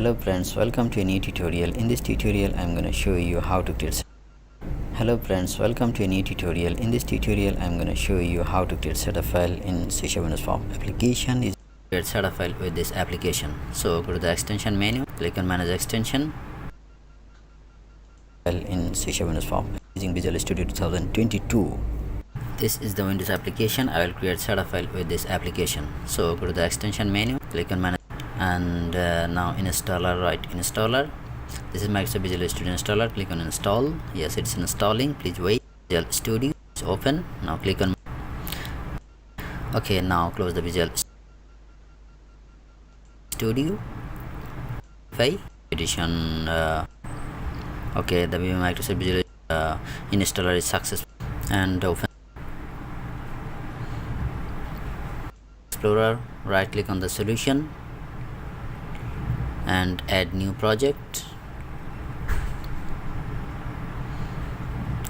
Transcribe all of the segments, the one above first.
Hello friends, welcome to a new tutorial. In this tutorial I'm going to show you how to create Hello friends, welcome to a new tutorial. In this tutorial I'm going to show you how to create setup file in C# Form application. Is create setup file with this application. So go to the extension menu, click on manage extension. File in C# Form using Visual Studio 2022. This is the Windows application. I will create setup file with this application. So go to the extension menu, click on manage, and now installer, right installer. This is Microsoft Visual Studio installer. Click on install. Yes, it's installing. Please wait. Visual Studio is open. Now click on OK. Now close the Visual Studio edition. OK, the Microsoft Visual installer is successful, and open Explorer. Right click on the solution and add new project.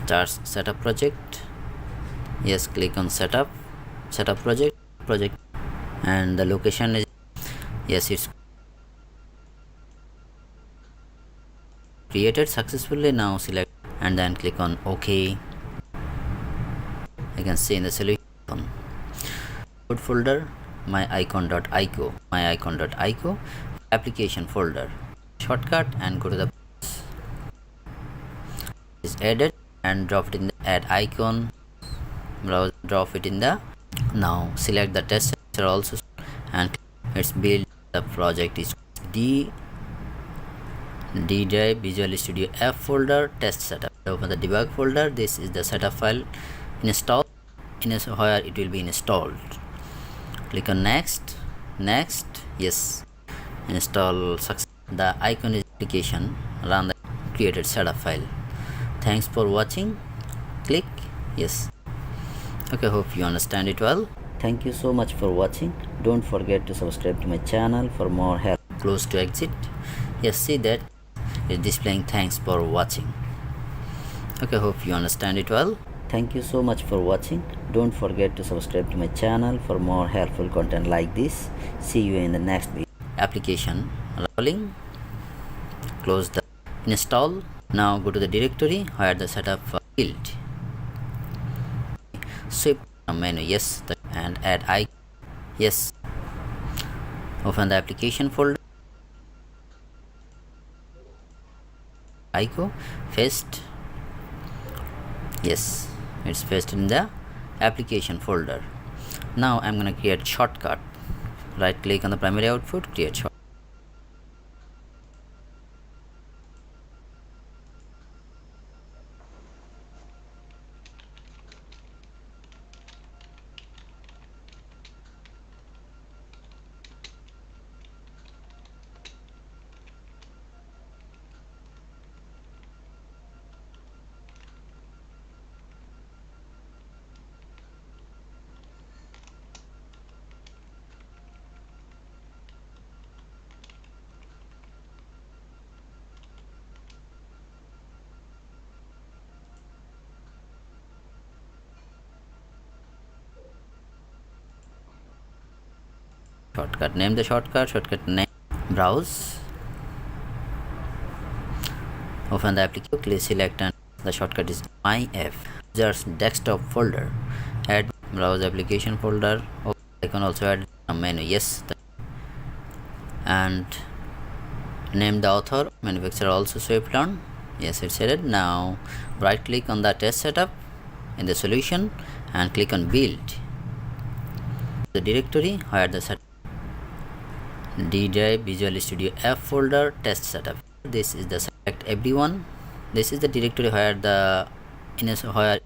Start setup project. Yes, click on setup project, and the location is, yes, it's created successfully. Now select and then click on OK. You can see in the solution code folder myicon.ico, application folder, shortcut, and go to the is added and drop it in the add icon, browse, drop it in the, now select the test also, and it's build. The project is D drive Visual Studio F folder, test setup. Open the debug folder. This is the setup file install in where it will be installed. Click on next. Yes, install success. The icon is application, run the created setup file. Thanks for watching. Click yes. Okay, hope you understand it well. Thank you so much for watching. Don't forget to subscribe to my channel for more help. Close to exit. Yes, see that it's displaying thanks for watching. Okay, hope you understand it well. Thank you so much for watching. Don't forget to subscribe to my channel for more helpful content like this. See you in the next video. Application rolling. Close the install. Now go to the directory where the setup build. Swipe menu, yes, and add icon. Yes. Open the application folder. Icon paste. Yes, it's pasted in the application folder. Now I'm gonna create shortcut. Right click on the primary output, create shortcut. Shortcut name, the shortcut name, browse, open the application, click select, and the shortcut is myf, just desktop folder, add browse application folder. I can also add a menu, yes, and name the author, manufacturer also swipe down. Yes, it's added. Now right click on the test setup in the solution and click on build. The directory where the setup D drive Visual Studio F folder, test setup. This is the select everyone. This is the directory where the where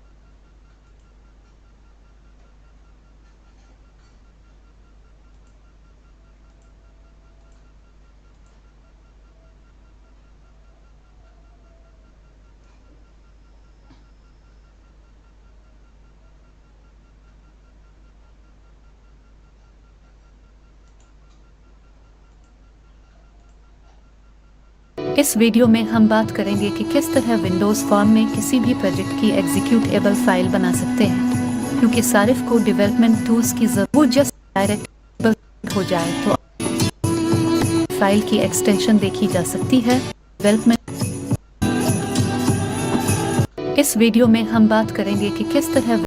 इस video में हम बात करेंगे कि किस तरह Windows form में किसी भी प्रोजेक्ट की एग्जीक्यूटेबल फाइल बना सकते हैं, क्योंकि सारिफ को डेवलपमेंट टूल्स की ज़रूरत, वो जस्ट डायरेक्ट हो जाए तो फाइल की एक्सटेंशन देखी जा सकती है। डेवलपमेंट। इस वीडियो में हम बात करेंगे कि किस तरह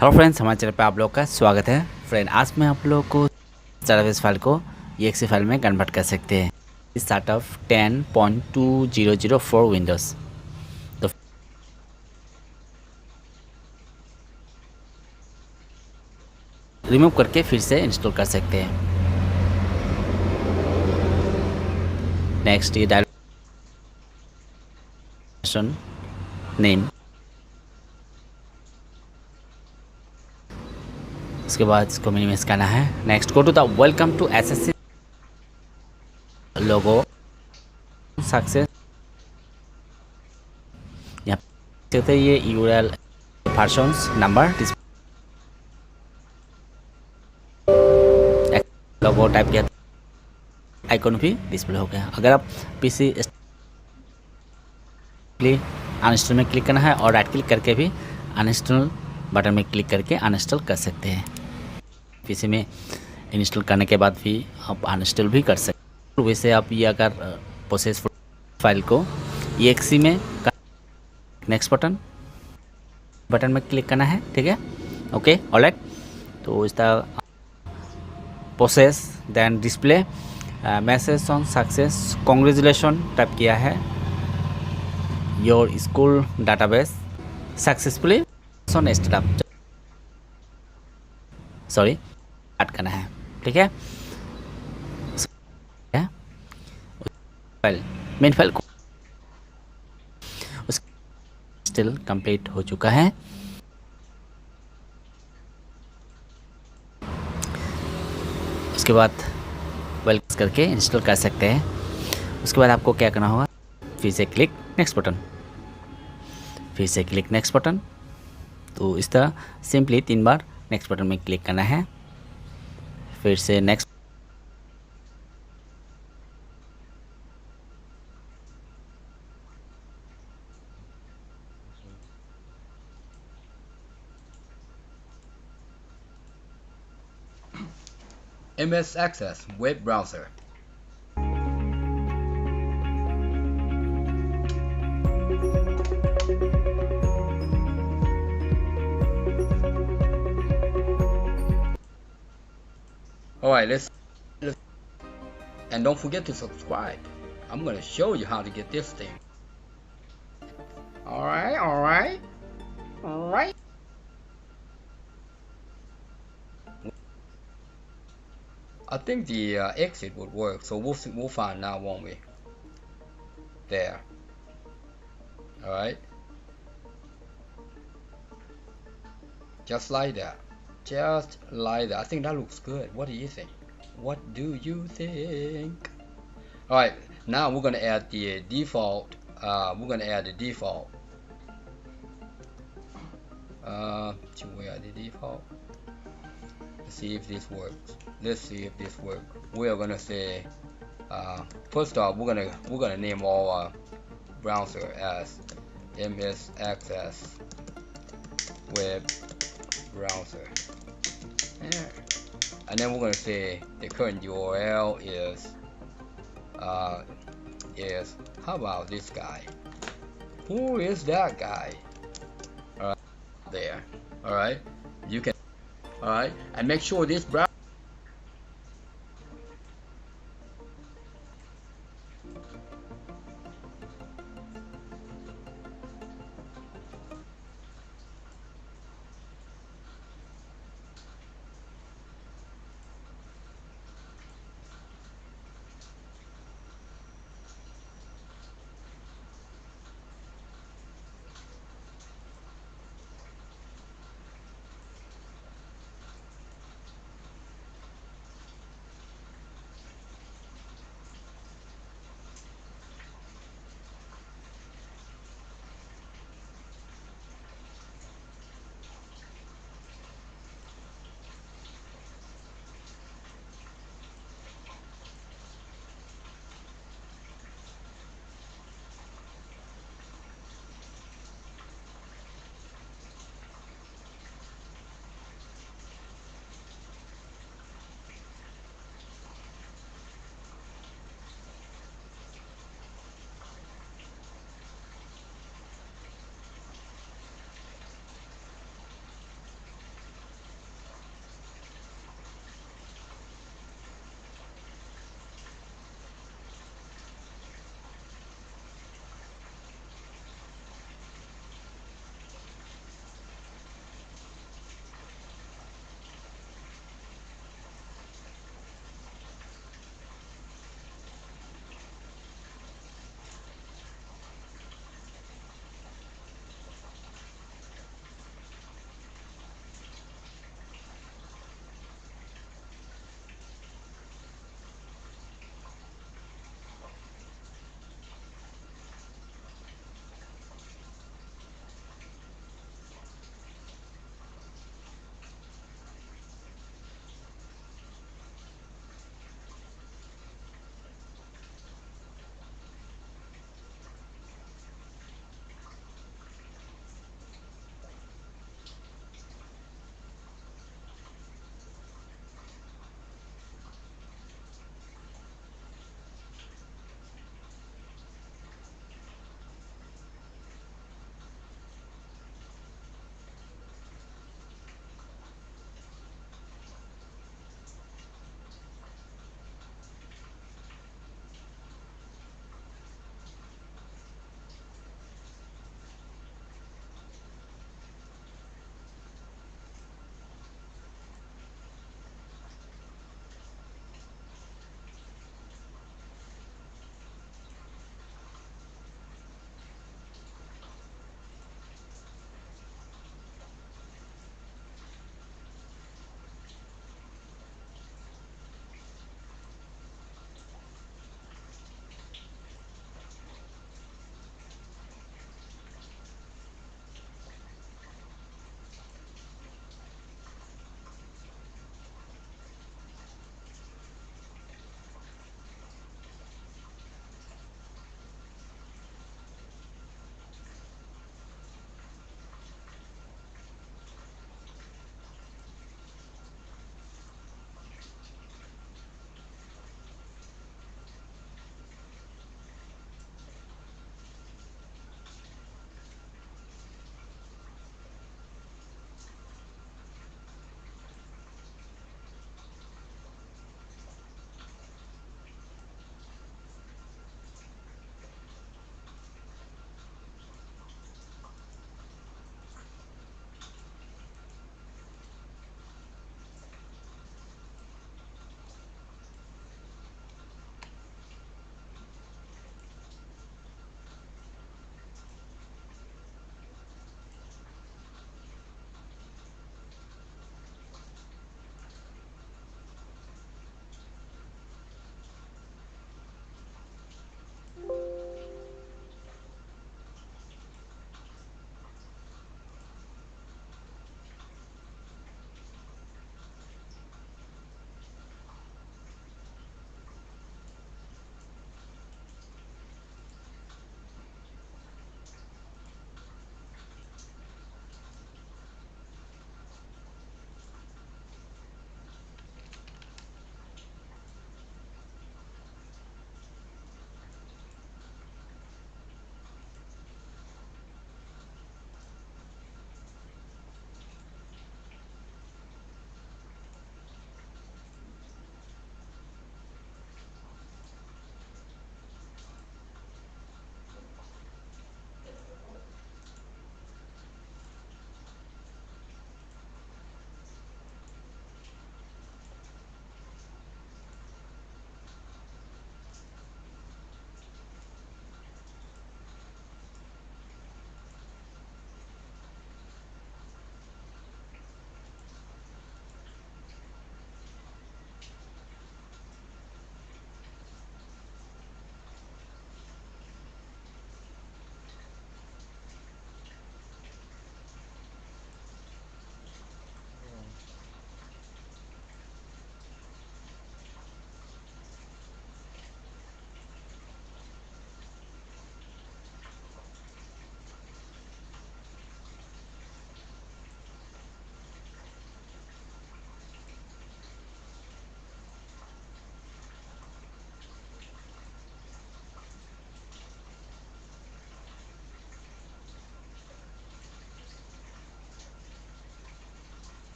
हेलो फ्रेंड्स, हमारे चैनल पे आप लोग का स्वागत है। फ्रेंड, आज मैं आप लोग को सर्विस फाइल को EXE फाइल में कन्वर्ट कर सकते हैं। इस स्टार्ट ऑफ 10.2004 विंडोज़ तो रिमूव करके फिर से इंस्टॉल कर सकते हैं। नेक्स्ट, ये डायरेक्शन नेम, उसके बाद इसको मिनिमाइज करना है। Next, go to the welcome to SSC logo success. यहाँ पे ये URL versions number logo type किया, आइकॉन भी डिस्प्ले हो गया। अगर आप PC अनइंस्टॉल में क्लिक करना है और राइट क्लिक करके भी अनइंस्टॉल बटन में क्लिक करके अनइंस्टॉल कर सकते हैं। PC में इंस्टॉल करने के बाद भी आप अनइंस्टॉल भी कर सकते हैं। वैसे आप ये अगर प्रोसेस फाइल को EXE में नेक्स्ट बटन में क्लिक करना है, ठीक है। Okay, alright. तो इसका process then display message on success congratulation type किया है। Your school database successfully on startup, sorry start करना है, ठीक है। फाइल मेन फाइल को स्टिल कंप्लीट हो चुका है। उसके बाद वेलकम करके इंस्टॉल कर सकते हैं। उसके बाद आपको क्या करना होगा, फिर से क्लिक नेक्स्ट बटन, फिर से क्लिक नेक्स्ट बटन। तो इस तरह सिंपली 3 बार नेक्स्ट बटन में क्लिक करना है, फिर से next. MS Access web browser. Alright, let's and don't forget to subscribe. I'm gonna show you how to get this thing. Alright. I think the exit would work, so we'll find now, won't we? There. Alright. Just like that. Just like that. I think that looks good. What do you think? What do you think? Alright, now we're gonna add the default. Where are the default? Let's see if this works. We are gonna say first off, we're gonna name our browser as MS Access Web Browser. Yeah. And then we're gonna say the current URL is how about this guy? Who is that guy? Alright, there. Alright, you can. Alright, and make sure this browser.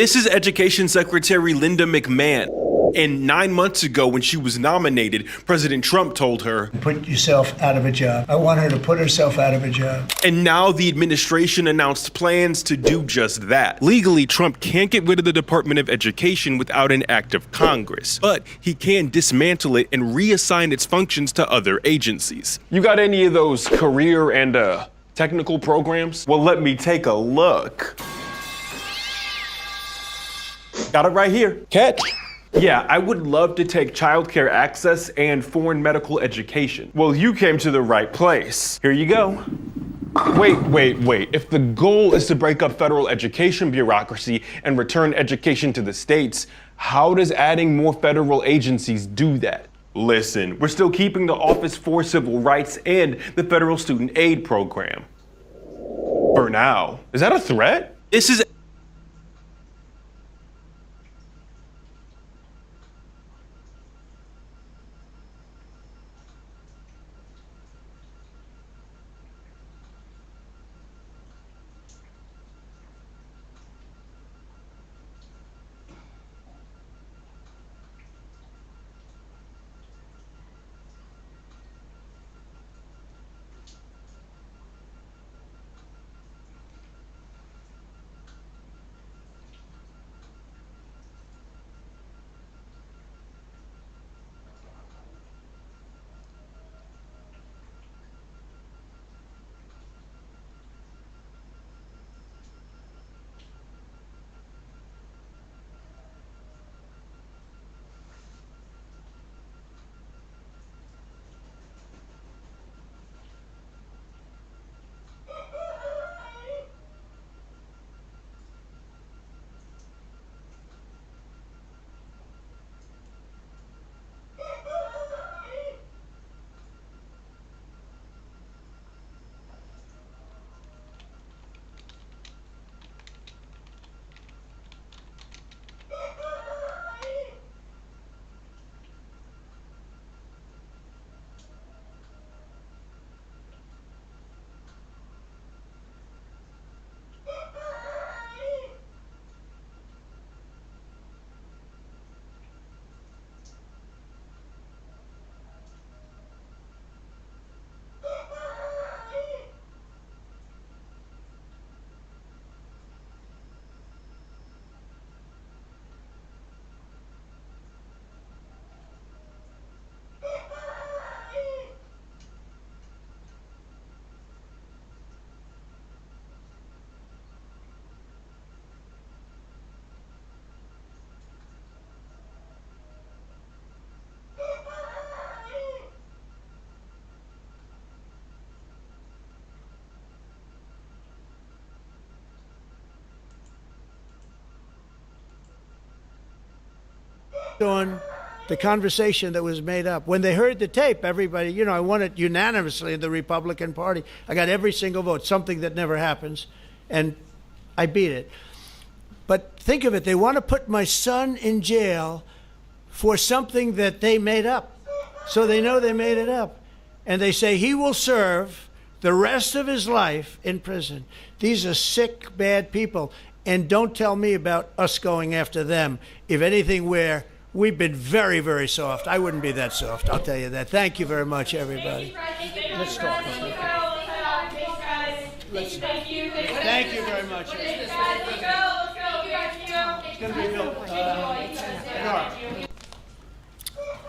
This is Education Secretary Linda McMahon. And 9 months ago, when she was nominated, President Trump told her, "Put yourself out of a job." I want her to put herself out of a job. And now the administration announced plans to do just that. Legally, Trump can't get rid of the Department of Education without an act of Congress, but he can dismantle it and reassign its functions to other agencies. You got any of those career and technical programs? Well, let me take a look. Got it right here. Catch. Yeah, I would love to take childcare access and foreign medical education. Well, you came to the right place. Here you go. Wait. If the goal is to break up federal education bureaucracy and return education to the states, how does adding more federal agencies do that? Listen, we're still keeping the Office for Civil Rights and the Federal Student Aid Program. For now. Is that a threat? This is on the conversation that was made up. When they heard the tape, everybody, I won it unanimously in the Republican Party. I got every single vote, something that never happens, and I beat it. But think of it, they want to put my son in jail for something that they made up. So they know they made it up. And they say he will serve the rest of his life in prison. These are sick, bad people. And don't tell me about us going after them. If anything, we've been very, very soft. I wouldn't be that soft, I'll tell you that. Thank you very much, everybody. Let's talk. Thank you very much.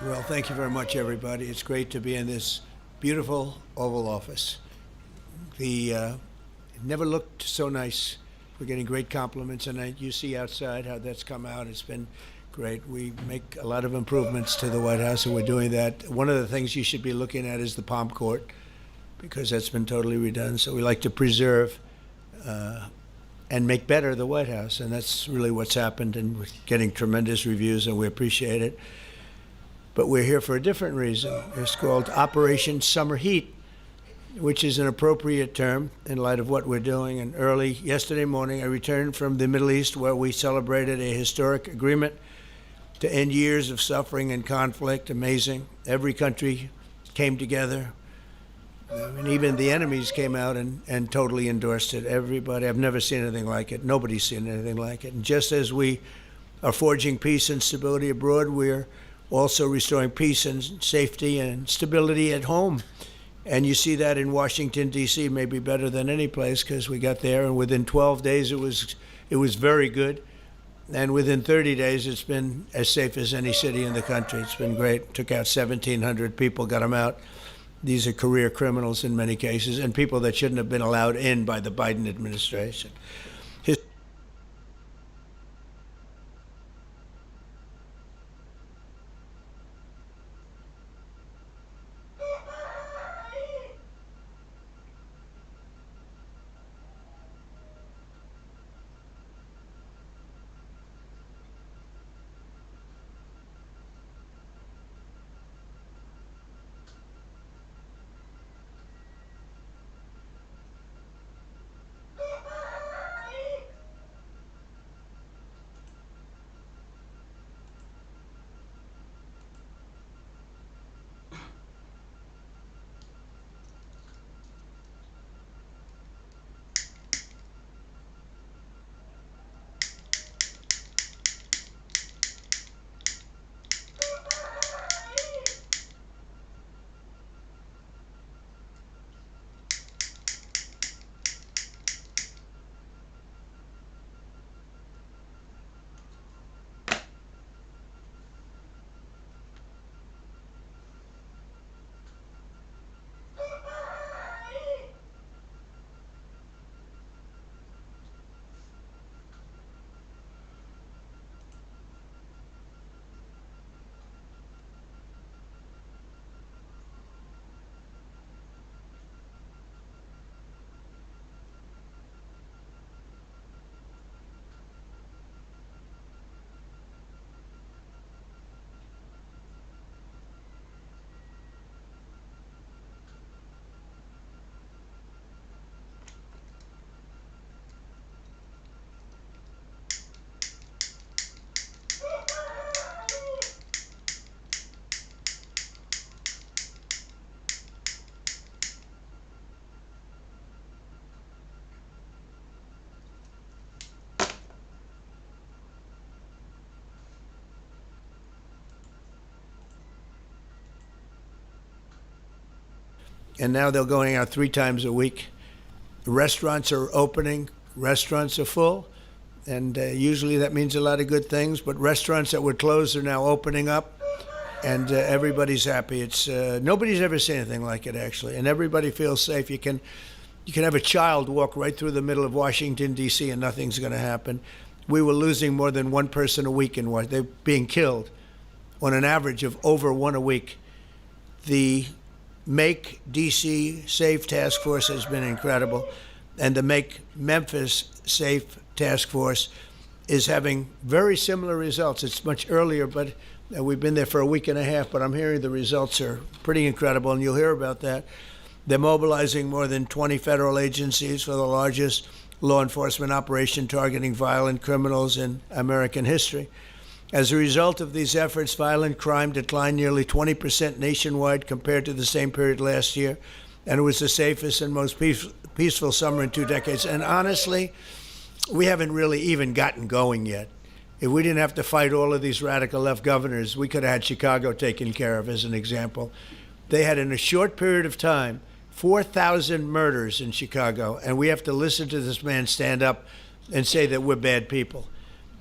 Well, thank you very much, everybody. It's great to be in this beautiful Oval Office. It never looked so nice. We're getting great compliments, and you see outside how that's come out. It's been great. We make a lot of improvements to the White House, and we're doing that. One of the things you should be looking at is the Palm Court, because that's been totally redone. So we like to preserve and make better the White House, and that's really what's happened, and we're getting tremendous reviews, and we appreciate it. But we're here for a different reason. It's called Operation Summer Heat, which is an appropriate term in light of what we're doing. And early yesterday morning, I returned from the Middle East, where we celebrated a historic agreement to end years of suffering and conflict. Amazing. Every country came together. I mean, even the enemies came out and totally endorsed it. Everybody, I've never seen anything like it. Nobody's seen anything like it. And just as we are forging peace and stability abroad, we're also restoring peace and safety and stability at home. And you see that in Washington, D.C., maybe better than any place, because we got there, and within 12 days it was very good. And within 30 days, it's been as safe as any city in the country. It's been great. Took out 1,700 people, got them out. These are career criminals in many cases, and people that shouldn't have been allowed in by the Biden administration. And now they're going out 3 times a week. The restaurants are opening. Restaurants are full. And usually that means a lot of good things. But restaurants that were closed are now opening up. And everybody's happy. It's nobody's ever seen anything like it, actually. And everybody feels safe. You can have a child walk right through the middle of Washington, D.C., and nothing's going to happen. We were losing more than one person a week in Washington. They're being killed on an average of over one a week. The Make D.C. Safe Task Force has been incredible. And the Make Memphis Safe Task Force is having very similar results. It's much earlier, but we've been there for a week and a half, but I'm hearing the results are pretty incredible, and you'll hear about that. They're mobilizing more than 20 federal agencies for the largest law enforcement operation targeting violent criminals in American history. As a result of these efforts, violent crime declined nearly 20% nationwide compared to the same period last year, and it was the safest and most peaceful summer in 2 decades. And honestly, we haven't really even gotten going yet. If we didn't have to fight all of these radical left governors, we could have had Chicago taken care of, as an example. They had, in a short period of time, 4,000 murders in Chicago, and we have to listen to this man stand up and say that we're bad people.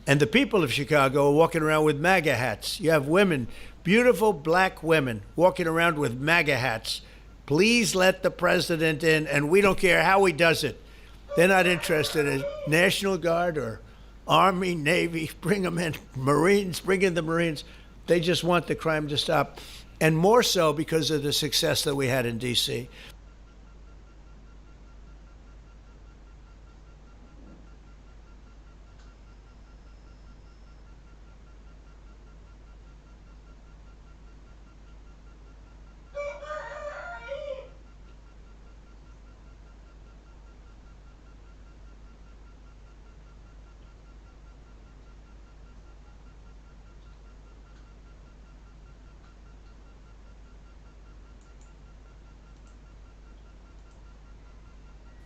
And the people of Chicago are walking around with MAGA hats. You have women, beautiful black women, walking around with MAGA hats. Please let the president in, and we don't care how he does it. They're not interested in National Guard or Army, Navy, bring them in. Marines, bring in the Marines. They just want the crime to stop. And more so because of the success that we had in D.C.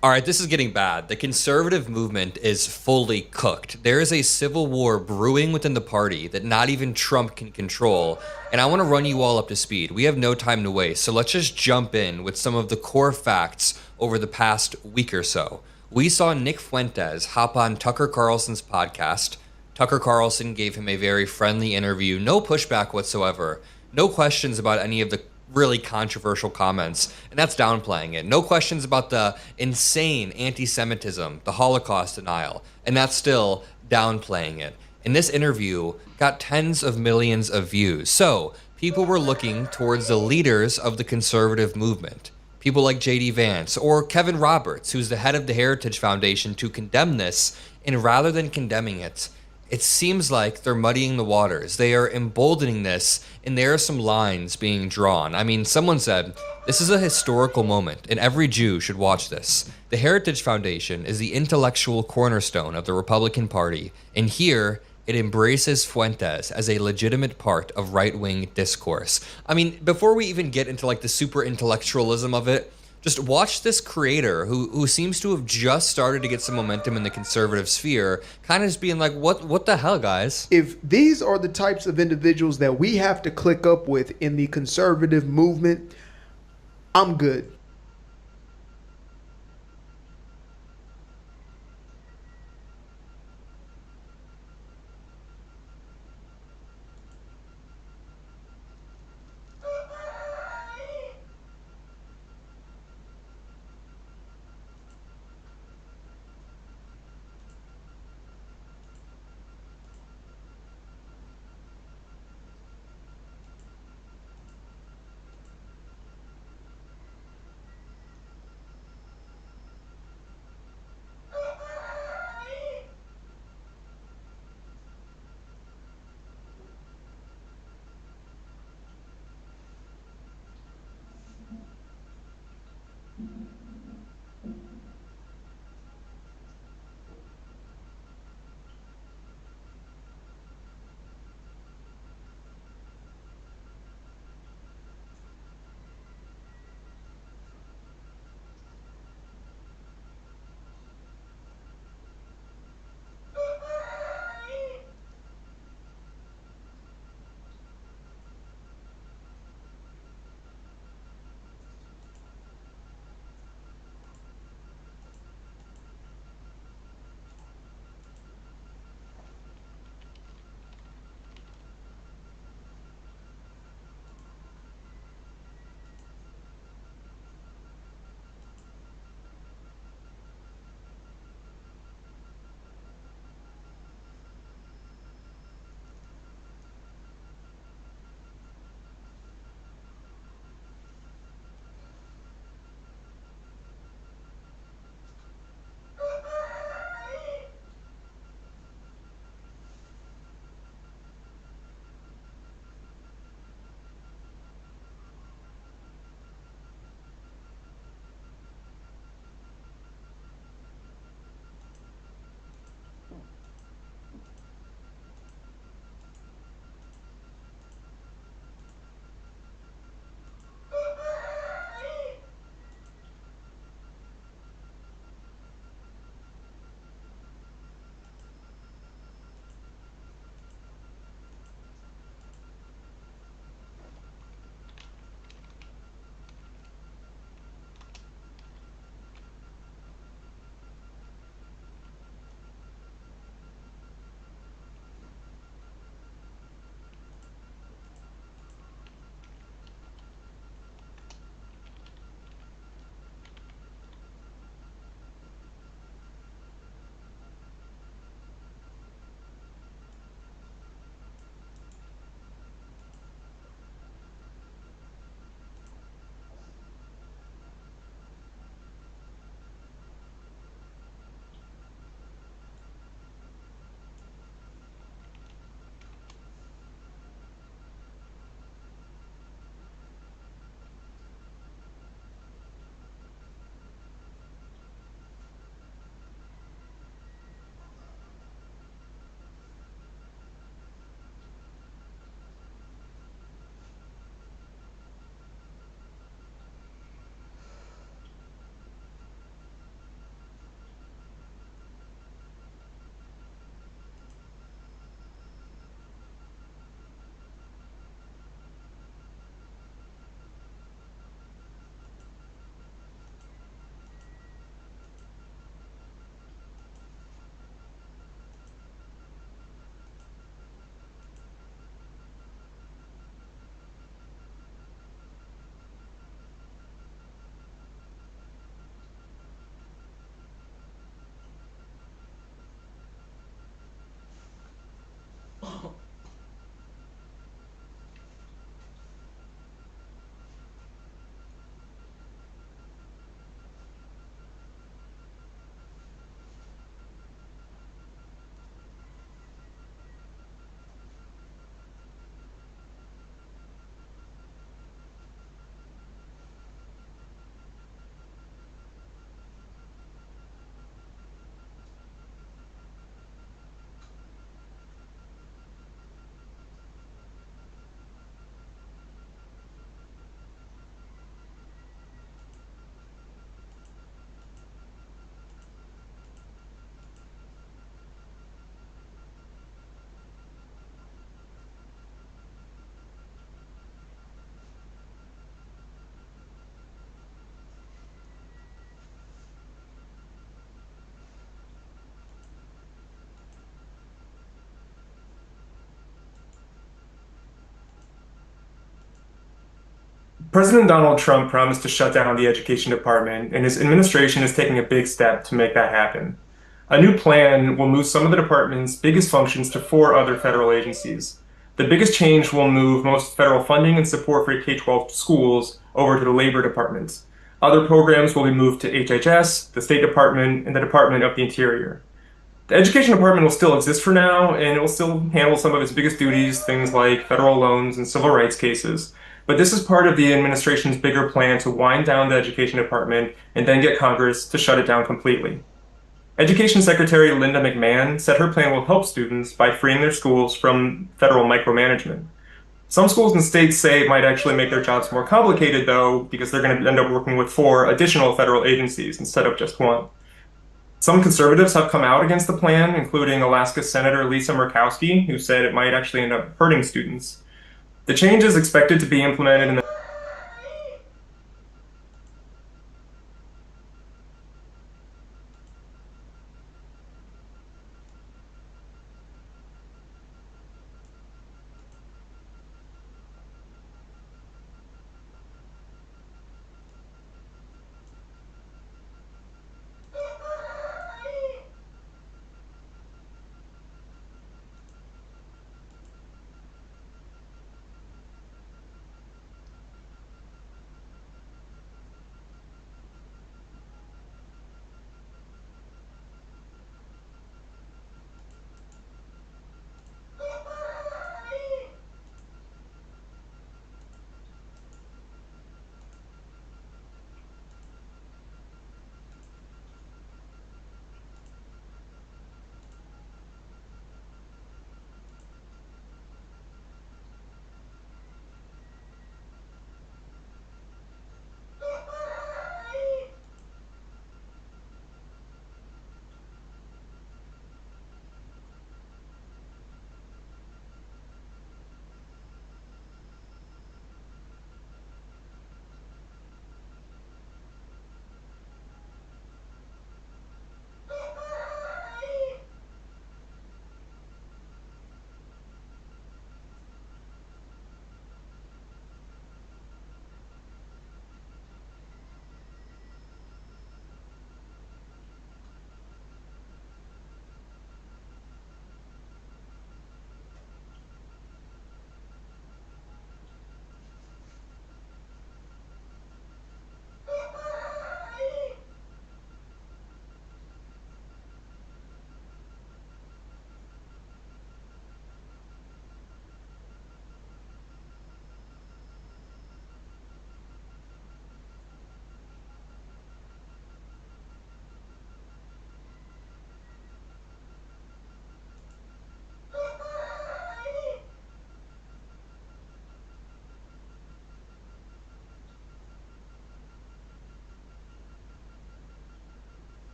All right, this is getting bad. The conservative movement is fully cooked. There is a civil war brewing within the party that not even Trump can control. And I want to run you all up to speed. We have no time to waste, so let's just jump in with some of the core facts over the past week or so. We saw Nick Fuentes hop on Tucker Carlson's podcast. Tucker Carlson gave him a very friendly interview, no pushback whatsoever, no questions about any of the really controversial comments, and that's downplaying it. No questions about the insane anti-Semitism, the Holocaust denial, and that's still downplaying it. And this interview got tens of millions of views. So people were looking towards the leaders of the conservative movement, people like J.D. Vance or Kevin Roberts, who's the head of the Heritage Foundation, to condemn this. And rather than condemning it, it seems like they're muddying the waters. They are emboldening this, and there are some lines being drawn. I mean, someone said, this is a historical moment, and every Jew should watch this. The Heritage Foundation is the intellectual cornerstone of the Republican Party, and here it embraces Fuentes as a legitimate part of right-wing discourse. I mean, before we even get into like the super intellectualism of it, just watch this creator who seems to have just started to get some momentum in the conservative sphere, kind of just being like, what the hell, guys? If these are the types of individuals that we have to click up with in the conservative movement, I'm good. President Donald Trump promised to shut down the education department, and his administration is taking a big step to make that happen. A new plan will move some of the department's biggest functions to four other federal agencies. The biggest change will move most federal funding and support for K-12 schools over to the Labor Department. Other programs will be moved to HHS, the State Department, and the Department of the Interior. The Education Department will still exist for now, and it will still handle some of its biggest duties, things like federal loans and civil rights cases. But this is part of the administration's bigger plan to wind down the Education Department and then get Congress to shut it down completely. Education Secretary Linda McMahon said her plan will help students by freeing their schools from federal micromanagement. Some schools and states say it might actually make their jobs more complicated, though, because they're going to end up working with four additional federal agencies instead of just one. Some conservatives have come out against the plan, including Alaska Senator Lisa Murkowski, who said it might actually end up hurting students. The change is expected to be implemented in the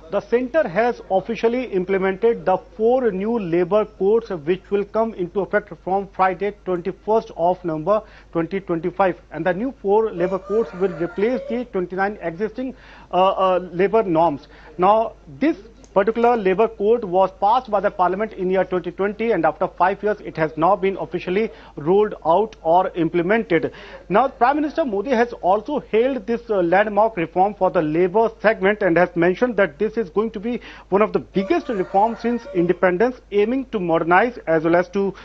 The center has officially implemented the 4 new labor codes which will come into effect from Friday 21st of November 2025, and the new 4 labor codes will replace the 29 existing labor norms. Now this particular labor code was passed by the parliament in year 2020, and after 5 years it has now been officially rolled out or implemented. Now Prime Minister Modi has also hailed this landmark reform for the labor segment and has mentioned that this is going to be one of the biggest reforms since independence, aiming to modernize as well as to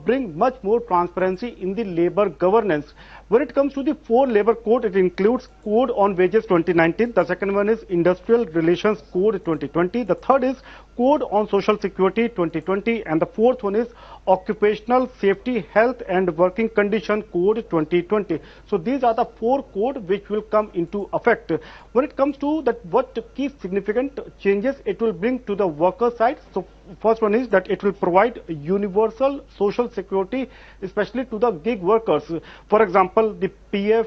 bring much more transparency in the labor governance. When it comes to the 4 labor code, it includes Code on Wages 2019, the second one is Industrial Relations Code 2020, the third is Code on Social Security 2020, and the fourth one is Occupational Safety, Health and Working Condition Code 2020. So these are the 4 codes which will come into effect. When it comes to that, what key significant changes it will bring to the worker side. So first one is that it will provide universal social security, especially to the gig workers. For example, the PF,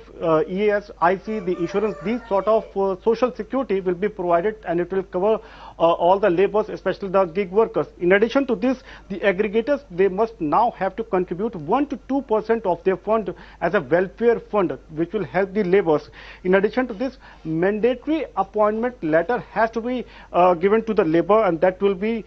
EAS, IC, the insurance, these sort of social security will be provided, and it will cover all the laborers, especially the gig workers. In addition to this, the aggregators, they must now have to contribute 1 to 2% of their fund as a welfare fund, which will help the laborers. In addition to this, mandatory appointment letter has to be given to the labor, and that will be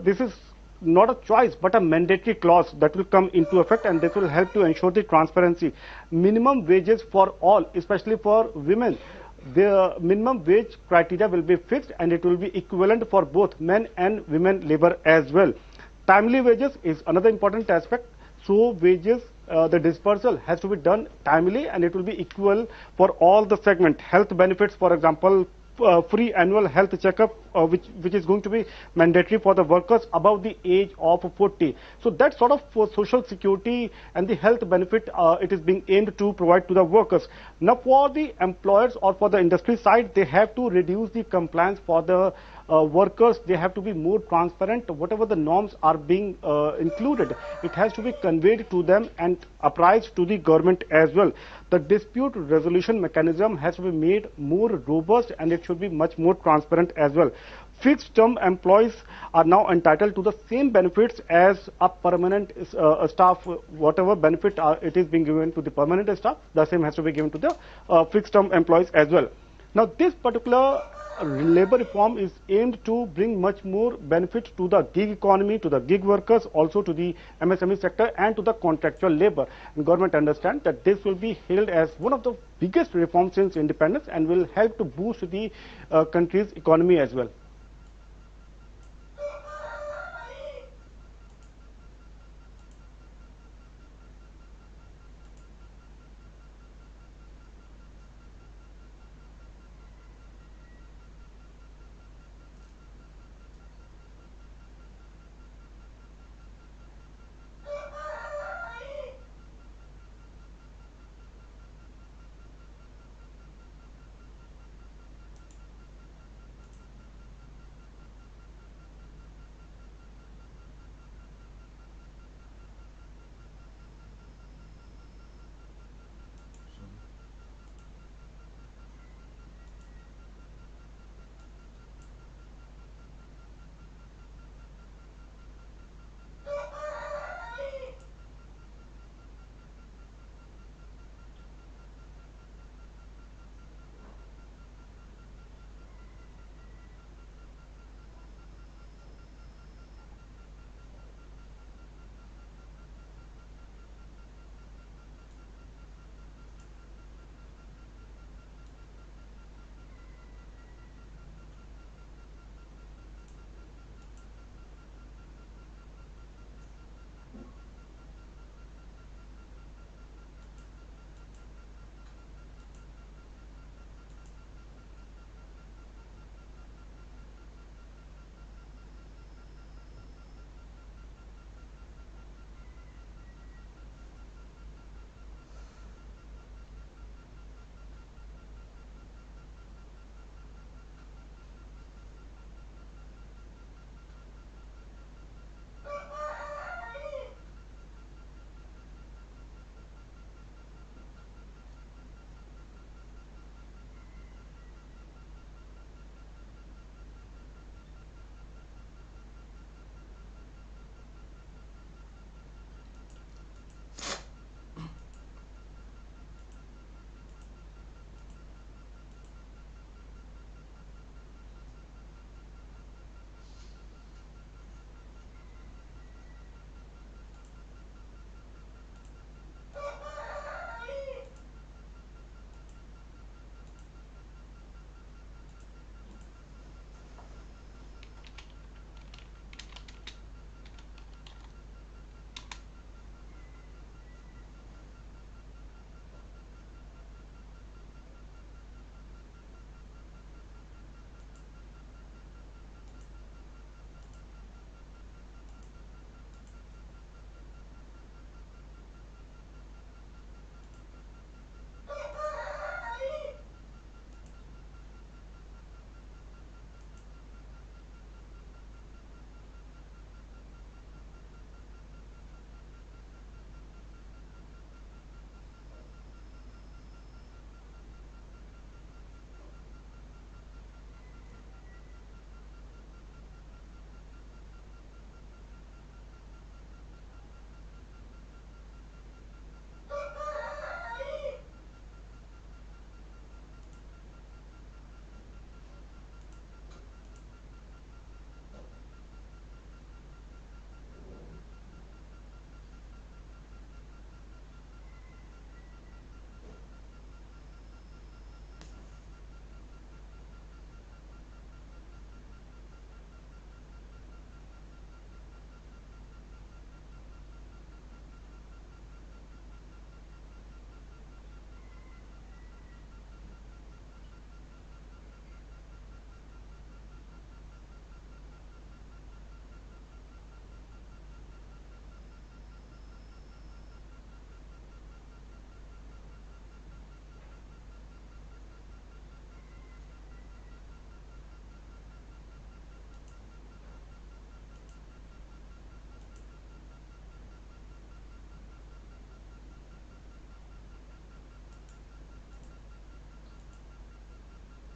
this is not a choice but a mandatory clause that will come into effect, and this will help to ensure the transparency. Minimum wages for all, especially for women, the minimum wage criteria will be fixed, and it will be equivalent for both men and women labor as well. Timely wages is another important aspect. So wages, the dispersal has to be done timely, and it will be equal for all the segment. Health benefits, for example, free annual health checkup, which is going to be mandatory for the workers above the age of 40. So that sort of social security and the health benefit, it is being aimed to provide to the workers. Now for the employers or for the industry side, they have to reduce the compliance for the workers. They have to be more transparent. Whatever the norms are being included, it has to be conveyed to them and apprised to the government as well. The dispute resolution mechanism has to be made more robust, and it should be much more transparent as well. Fixed term employees are now entitled to the same benefits as a permanent staff. Whatever benefit it is being given to the permanent staff, the same has to be given to the fixed term employees as well. Now this particular labor reform is aimed to bring much more benefit to the gig economy, to the gig workers, also to the MSME sector and to the contractual labor. And government understands that this will be hailed as one of the biggest reforms since independence, and will help to boost the country's economy as well.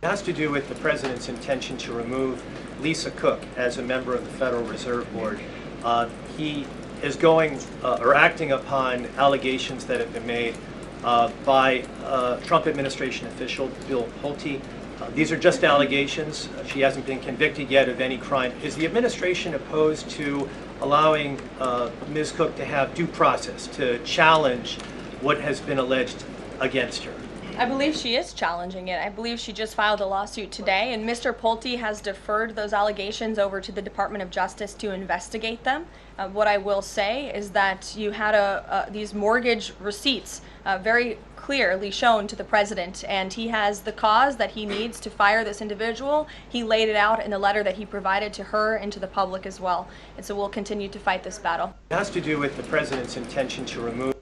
It has to do with the president's intention to remove Lisa Cook as a member of the Federal Reserve Board. He is going or acting upon allegations that have been made by Trump administration official Bill Pulte. These are just allegations. She hasn't been convicted yet of any crime. Is the administration opposed to allowing Ms. Cook to have due process, to challenge what has been alleged against her? I believe she is challenging it. I believe she just filed a lawsuit today, and Mr. Pulte has deferred those allegations over to the Department of Justice to investigate them. What I will say is that you had these mortgage receipts very clearly shown to the president, and he has the cause that he needs to fire this individual. He laid it out in the letter that he provided to her and to the public as well. And so we'll continue to fight this battle. It has to do with the president's intention to remove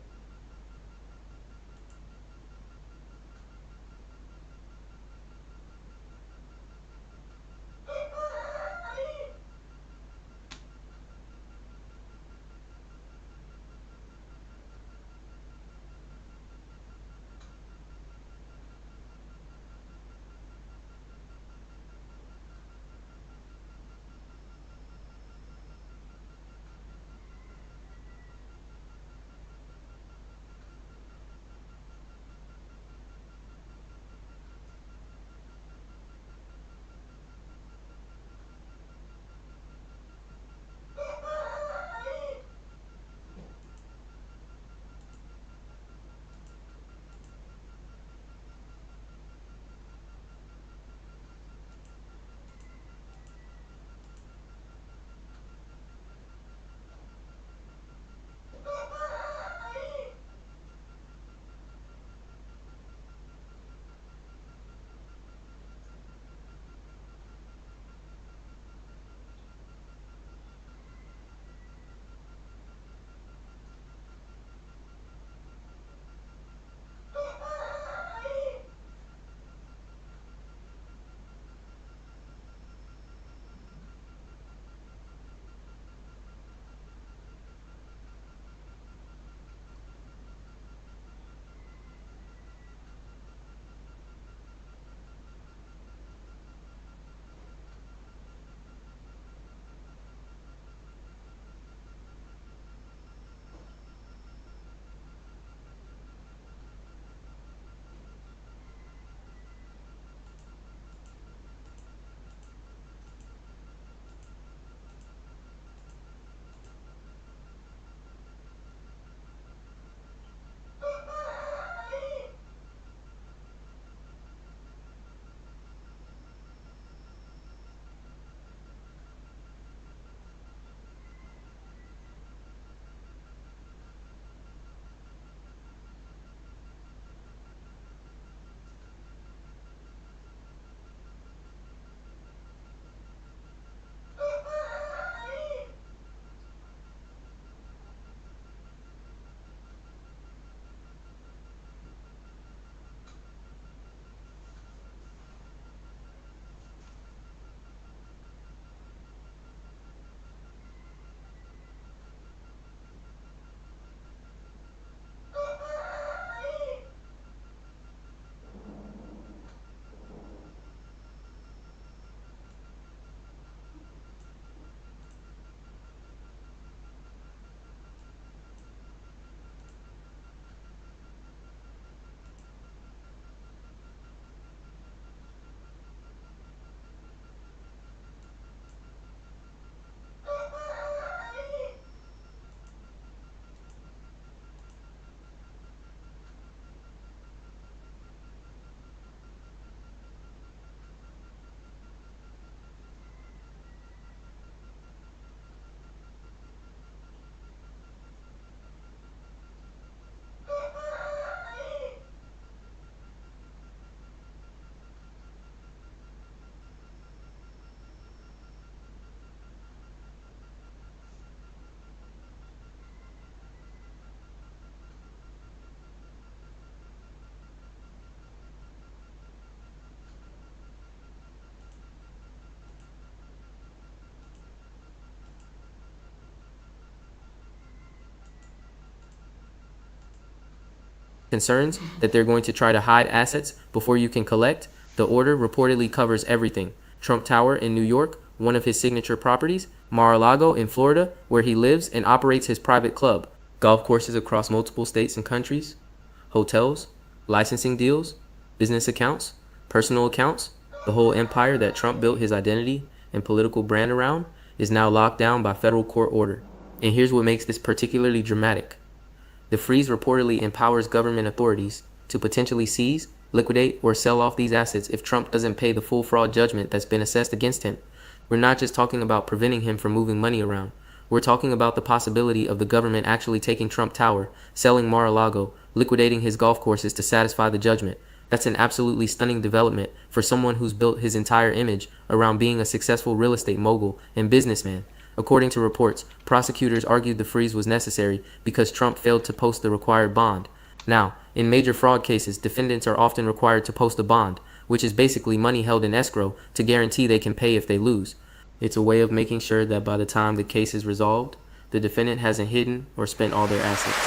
concerns that they're going to try to hide assets before you can collect. The order reportedly covers everything: Trump Tower in New York, one of his signature properties, Mar-a-Lago in Florida, where he lives and operates his private club, golf courses across multiple states and countries, hotels, licensing deals, business accounts, personal accounts. The whole empire that Trump built his identity and political brand around is now locked down by federal court order. And here's what makes this particularly dramatic. The freeze reportedly empowers government authorities to potentially seize, liquidate, or sell off these assets if Trump doesn't pay the full fraud judgment that's been assessed against him. We're not just talking about preventing him from moving money around. We're talking about the possibility of the government actually taking Trump Tower, selling Mar-a-Lago, liquidating his golf courses to satisfy the judgment. That's an absolutely stunning development for someone who's built his entire image around being a successful real estate mogul and businessman. According to reports, prosecutors argued the freeze was necessary because Trump failed to post the required bond. Now, in major fraud cases, defendants are often required to post a bond, which is basically money held in escrow to guarantee they can pay if they lose. It's a way of making sure that by the time the case is resolved, the defendant hasn't hidden or spent all their assets.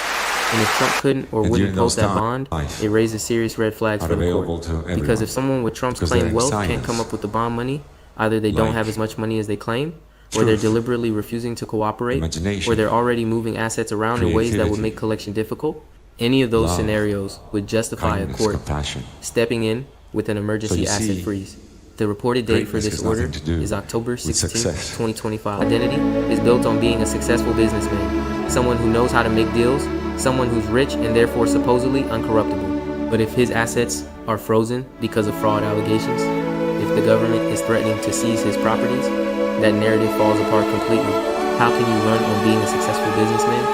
And if Trump couldn't or wouldn't post that bond, it raises serious red flags for the court. Because if someone with Trump's claimed wealth can't come up with the bond money, either they don't have as much money as they claim, or they're deliberately refusing to cooperate, or they're already moving assets around in ways that would make collection difficult. Any of those scenarios would justify a court stepping in with an emergency asset freeze. The reported date for this order is October 16, 2025. Identity is built on being a successful businessman, someone who knows how to make deals, someone who's rich and therefore supposedly uncorruptible. But if his assets are frozen because of fraud allegations, if the government is threatening to seize his properties, that narrative falls apart completely. How can you run on being a successful businessman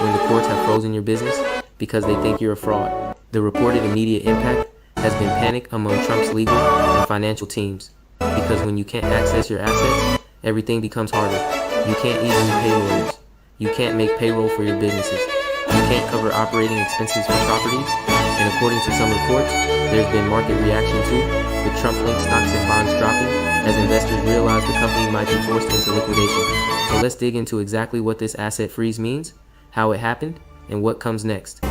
when the courts have frozen your business because they think you're a fraud? The reported immediate impact has been panic among Trump's legal and financial teams, because when you can't access your assets, everything becomes harder. You can't easily pay lawyers. You can't make payroll for your businesses. You can't cover operating expenses for properties. And according to some reports, there's been market reaction to the Trump-linked stocks and bonds dropping as investors realize the company might be forced into liquidation. So let's dig into exactly what this asset freeze means, how it happened, and what comes next.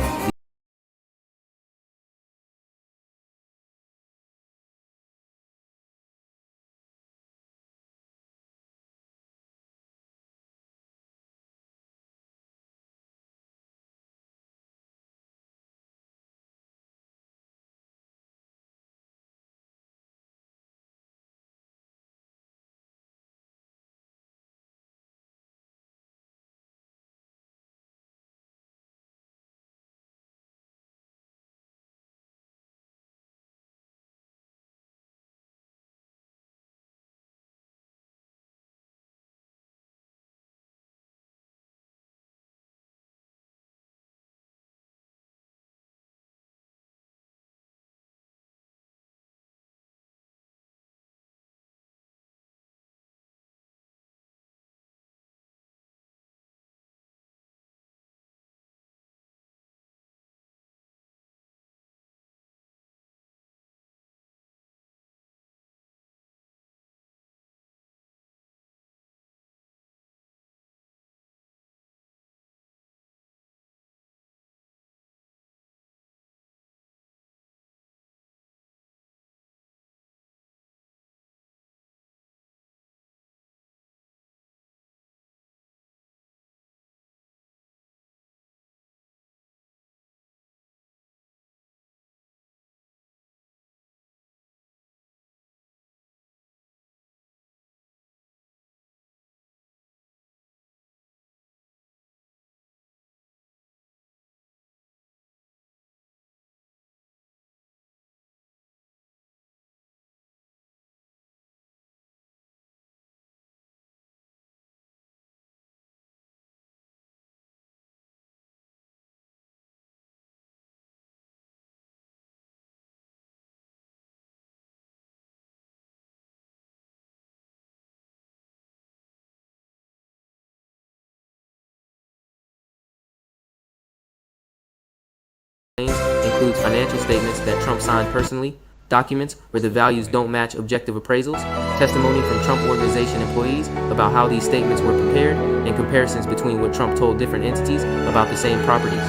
Includes financial statements that Trump signed personally, documents where the values don't match objective appraisals, testimony from Trump Organization employees about how these statements were prepared, and comparisons between what Trump told different entities about the same properties.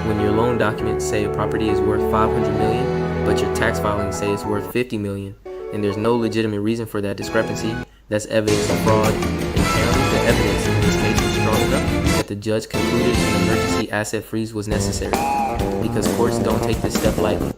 When your loan documents say a property is worth $500 million, but your tax filings say it's worth $50 million, and there's no legitimate reason for that discrepancy, that's evidence of fraud. And apparently the evidence in this case was strong enough that the judge concluded an emergency asset freeze was necessary, because courts don't take this step lightly.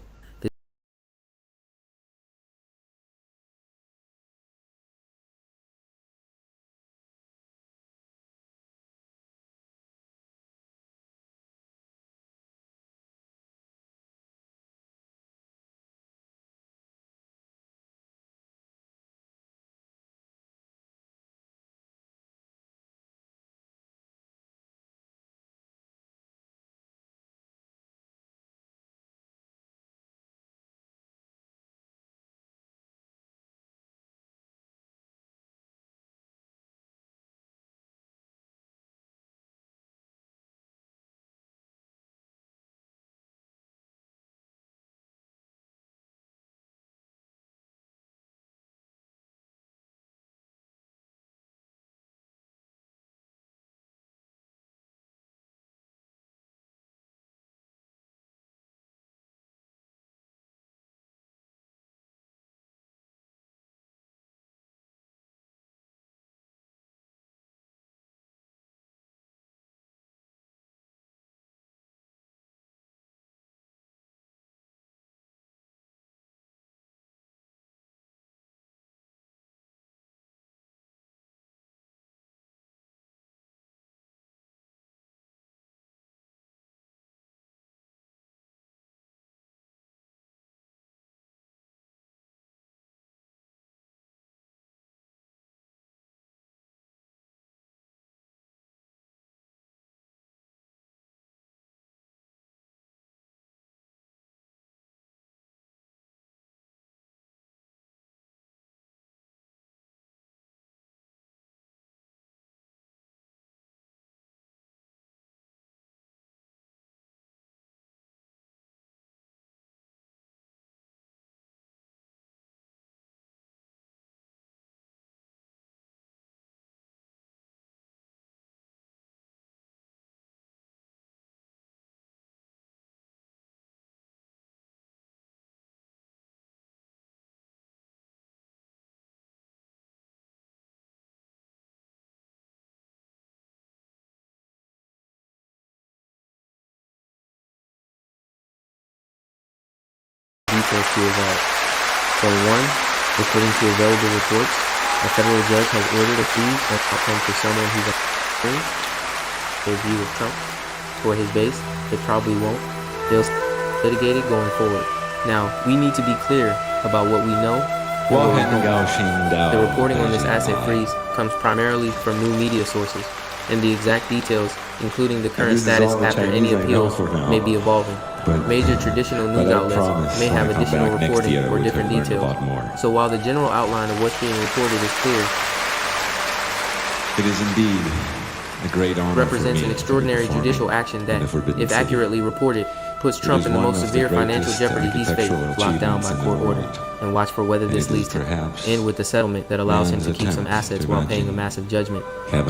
Details to evolve. So one, according to available reports, a federal judge has ordered a freeze on outcome for someone who's a view of Trump for his base. It probably won't. They'll litigate it going forward. Now, we need to be clear about what we know. The reporting on this asset freeze comes primarily from new media sources, and the exact details, including the current status after any appeals, may be evolving. Major traditional news outlets may have additional reporting or different details. So while the general outline of what's being reported is clear, it is indeed a great honor represents an extraordinary judicial action that, if accurately reported, puts Trump in the most severe financial jeopardy he's faced, locked down by court order. And watch for whether this leads to end with the settlement that allows him to keep some assets while paying a massive judgment.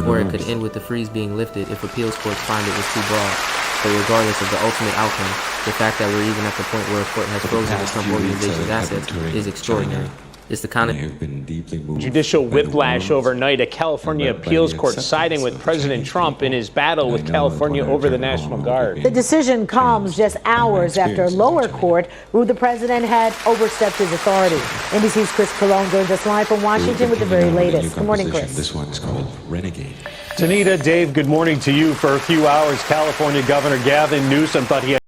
Or it could end with the freeze being lifted if appeals courts find it was too broad. But regardless of the ultimate outcome, the fact that we're even at the point where a court has frozen the Trump organization's assets is extraordinary. It's the kind of judicial whiplash overnight. A California appeals court siding with President Trump in his battle with California over the National Guard. The decision comes just hours after a lower court ruled the president had overstepped his authority. NBC's Chris Colon joins us live from Washington with the very latest. Good morning, Chris. This one is called Renegade. Tanita, Dave, good morning to you. For a few hours, California Governor Gavin Newsom thought he had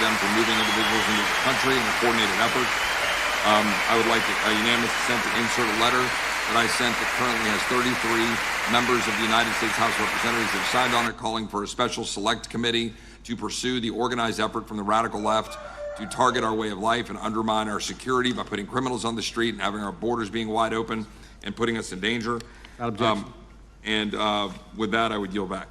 them for moving individuals into the country in a coordinated effort. I would like a unanimous consent to insert a letter that I sent that currently has 33 members of the United States House of Representatives that have signed on it, calling for a special select committee to pursue the organized effort from the radical left to target our way of life and undermine our security by putting criminals on the street and having our borders being wide open and putting us in danger. With that, I would yield back.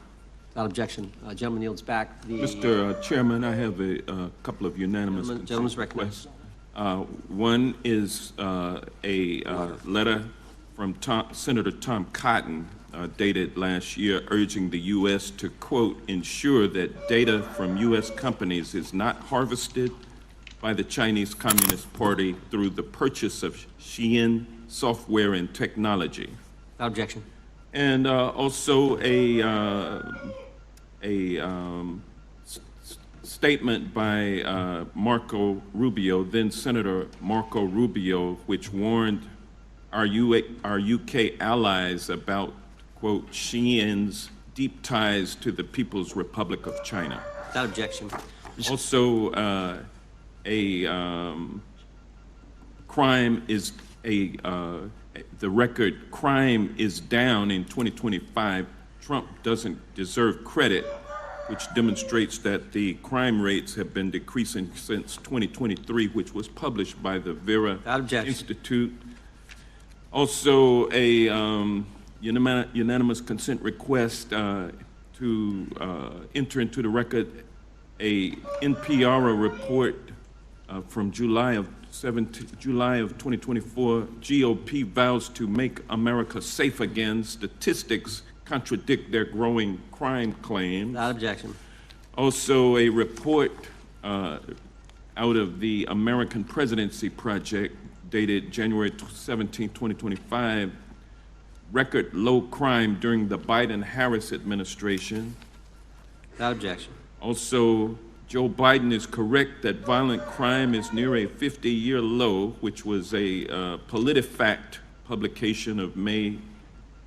Without objection. Gentleman yields back. Mr. Chairman, I have a couple of unanimous Gentleman's recognized. One is a letter from Senator Tom Cotton, dated last year, urging the U.S. to, quote, ensure that data from U.S. companies is not harvested by the Chinese Communist Party through the purchase of Xi'an software and technology. Without objection. And also a statement by Marco Rubio, then Senator Marco Rubio, which warned our UK allies about, quote, Xi'an's deep ties to the People's Republic of China. Without objection. Also, crime is the record crime is down in 2025. Trump doesn't deserve credit, which demonstrates that the crime rates have been decreasing since 2023, which was published by the Vera Institute. Also, a unanimous consent request to enter into the record a NPR report from July of 2024. GOP vows to make America safe again. Statistics contradict their growing crime claims. Without objection. Also, a report out of the American Presidency Project dated January 17, 2025, record low crime during the Biden-Harris administration. Without objection. Also, Joe Biden is correct that violent crime is near a 50-year low, which was a PolitiFact publication of May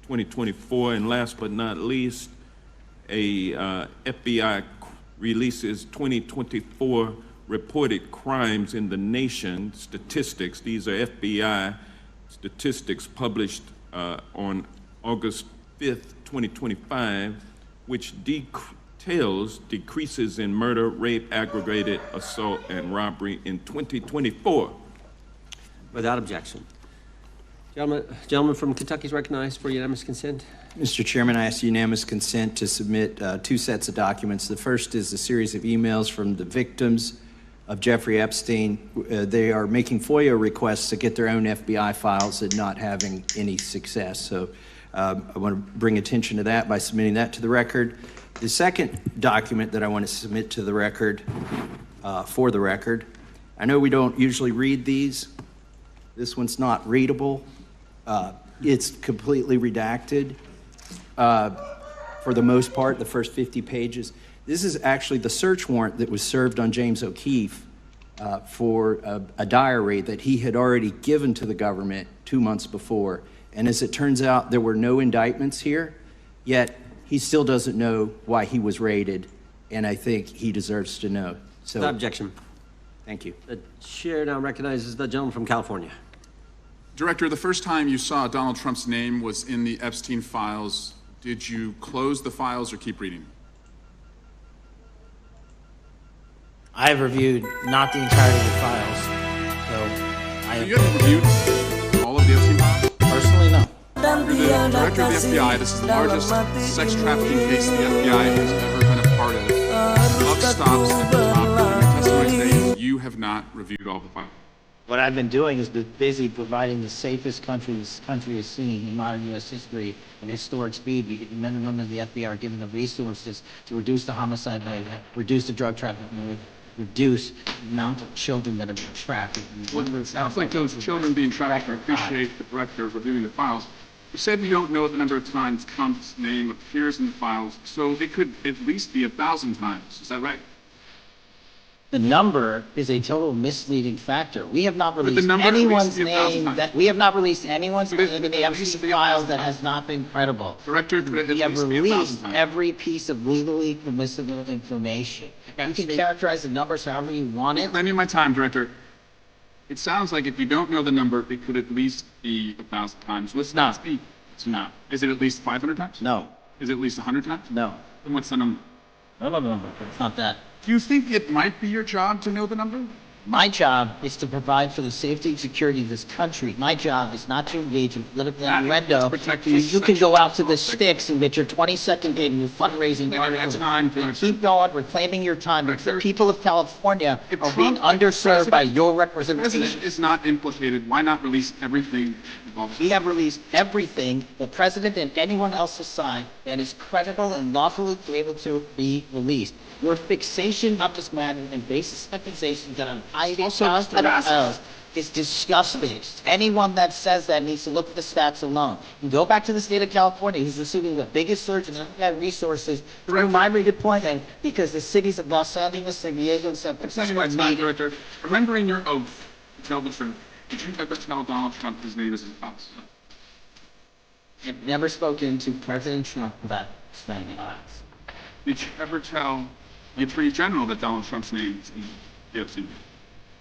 2024. And last but not least, a FBI releases 2024 reported crimes in the nation statistics. These are FBI statistics published on August 5th, 2025, which details decreases in murder, rape, aggravated assault, and robbery in 2024. Without objection. Gentleman from Kentucky is recognized for unanimous consent. Mr. Chairman, I ask unanimous consent to submit two sets of documents. The first is a series of emails from the victims of Jeffrey Epstein. They are making FOIA requests to get their own FBI files and not having any success. So I want to bring attention to that by submitting that to the record. The second document that I want to submit to the record, for the record, I know we don't usually read these. This one's not readable. It's completely redacted for the most part, the first 50 pages. This is actually the search warrant that was served on James O'Keefe for a diary that he had already given to the government 2 months before. And as it turns out, there were no indictments here, yet he still doesn't know why he was raided, and I think he deserves to know. So, without objection. Thank you. The chair now recognizes the gentleman from California. Director, the first time you saw Donald Trump's name was in the Epstein files. Did you close the files or keep reading? I've reviewed not the entirety of the files, so So you haven't reviewed all of the Epstein files? Personally, no. You're the director of the FBI. This is the largest sex trafficking case the FBI has ever been a part of. Buck stops at the top. Your testimony today, you have not reviewed all the files. What I've been doing is busy providing the safest country this country has seen in modern U.S. history and historic speed. Men and women of the FBI are given the resources to reduce the homicide rate, reduce the drug trafficking rate, reduce the amount of children that are being trafficked. It sounds like those children being trafficked. I appreciate the director of reviewing the files. You said you don't know the number of times Trump's name appears in the files, so it could at least be 1,000 times. Is that right? The number is a total misleading factor. We have not the released number at least anyone's 10,000 name that we have not released anyone's name in the FCC files that has not been credible. Director, could it We at have least be 1,000 released times? every piece of legally permissible information. You can characterize the numbers however you want it. Lend me my time, Director. It sounds like if you don't know the number, it could at least be 1,000 times. What's not. speed? It's not. Is it at least 500 times? No. Is it at least 100 times? No. Then what's the number? No. It's not that. Do you think it might be your job to know the number? My job is to provide for the safety and security of this country. My job is not to engage in political innuendo. You can go out to the sticks and get your 20-second hit in your fundraising articles. Keep going, reclaiming your time. The people of California are being underserved by your The president representation. is not implicated. Why not release everything involved? We have released everything the president and anyone else aside that is credible and lawfully able to be released. Your fixation on this matter and basis accusations that I'm hiding is disgusting. Anyone that says that needs to look at the stats alone. You go back to the state of California, he's receiving the biggest surge in FBI resources through my redeployment because the cities of Los Angeles, San Diego, and San Francisco are needed. Director, remembering your oath to tell the truth, did you ever tell Donald Trump his name is his boss? I've never spoken to President Trump about spending lives. Did you ever tell the Attorney General that Donald Trump's name is in the FCC?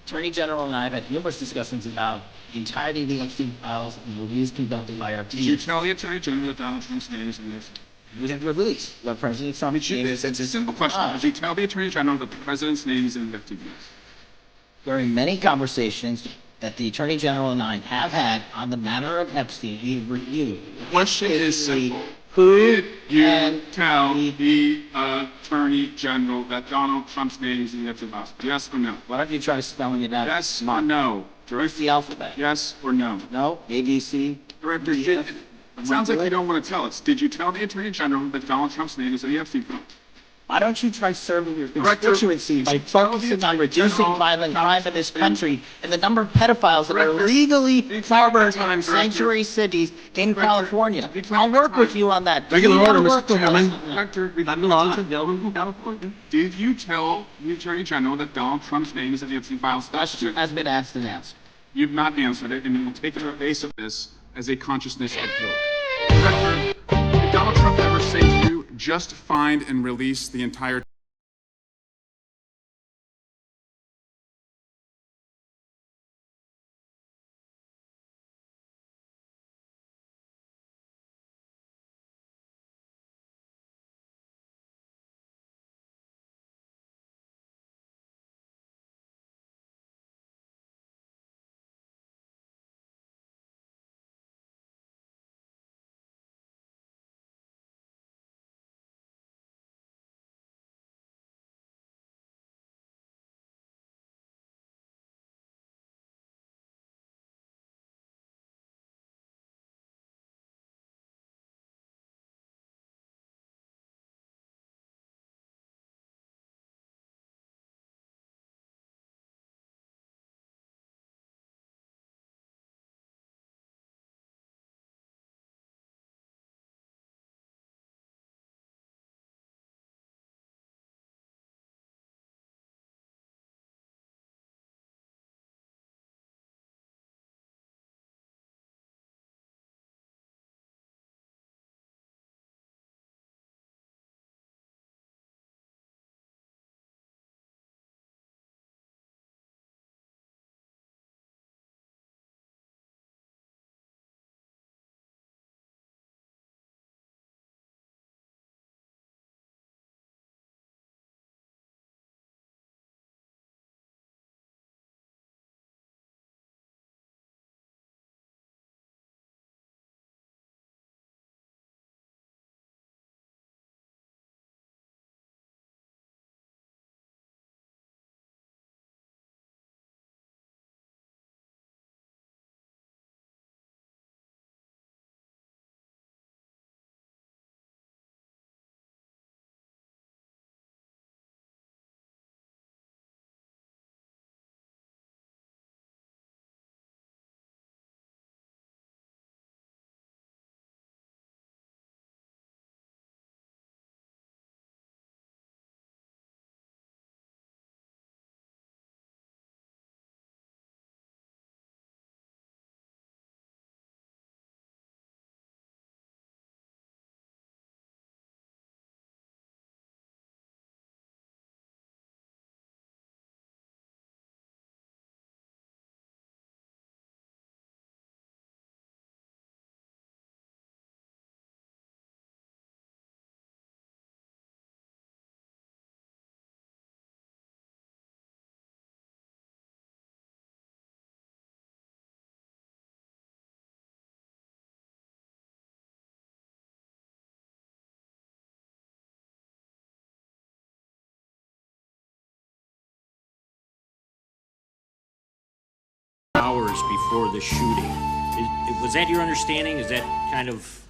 Attorney General and I have had numerous discussions about the entirety of the Epstein files and reviews conducted by our Did you team. tell the Attorney General that Donald Trump's name is in the FCC? We have released the President Trump. It's a simple question. Did you tell the Attorney General that the President's name is in the FCC? During many conversations that the Attorney General and I have had on the matter of Epstein, we have reviewed. The question is simple. Who Did you tell the Attorney General that Donald Trump's name is in the FCC? Yes or no? Why don't you try spelling it out? Yes or no? Where's the alphabet? Yes or no? No? A, B, C? Director, it sounds like you don't want to tell us. Did you tell the Attorney General that Donald Trump's name is in the FCC? Why don't you try serving your constituency by focusing on reducing violent crime in this country and the number of pedophiles that are legally harbored in sanctuary cities in California? I'll work with you on that. Regular You order, work Mr. with us. Chairman. Director, I'm belongs to California. Did you tell the Attorney General that Donald Trump's name is in the Epstein files? Question has been asked and answered. You've not answered it, and you will take the base of this as a consciousness of guilt. Director, did Donald Trump ever say to you, just find and release the entire hours before the shooting. Was that your understanding? Is that kind of...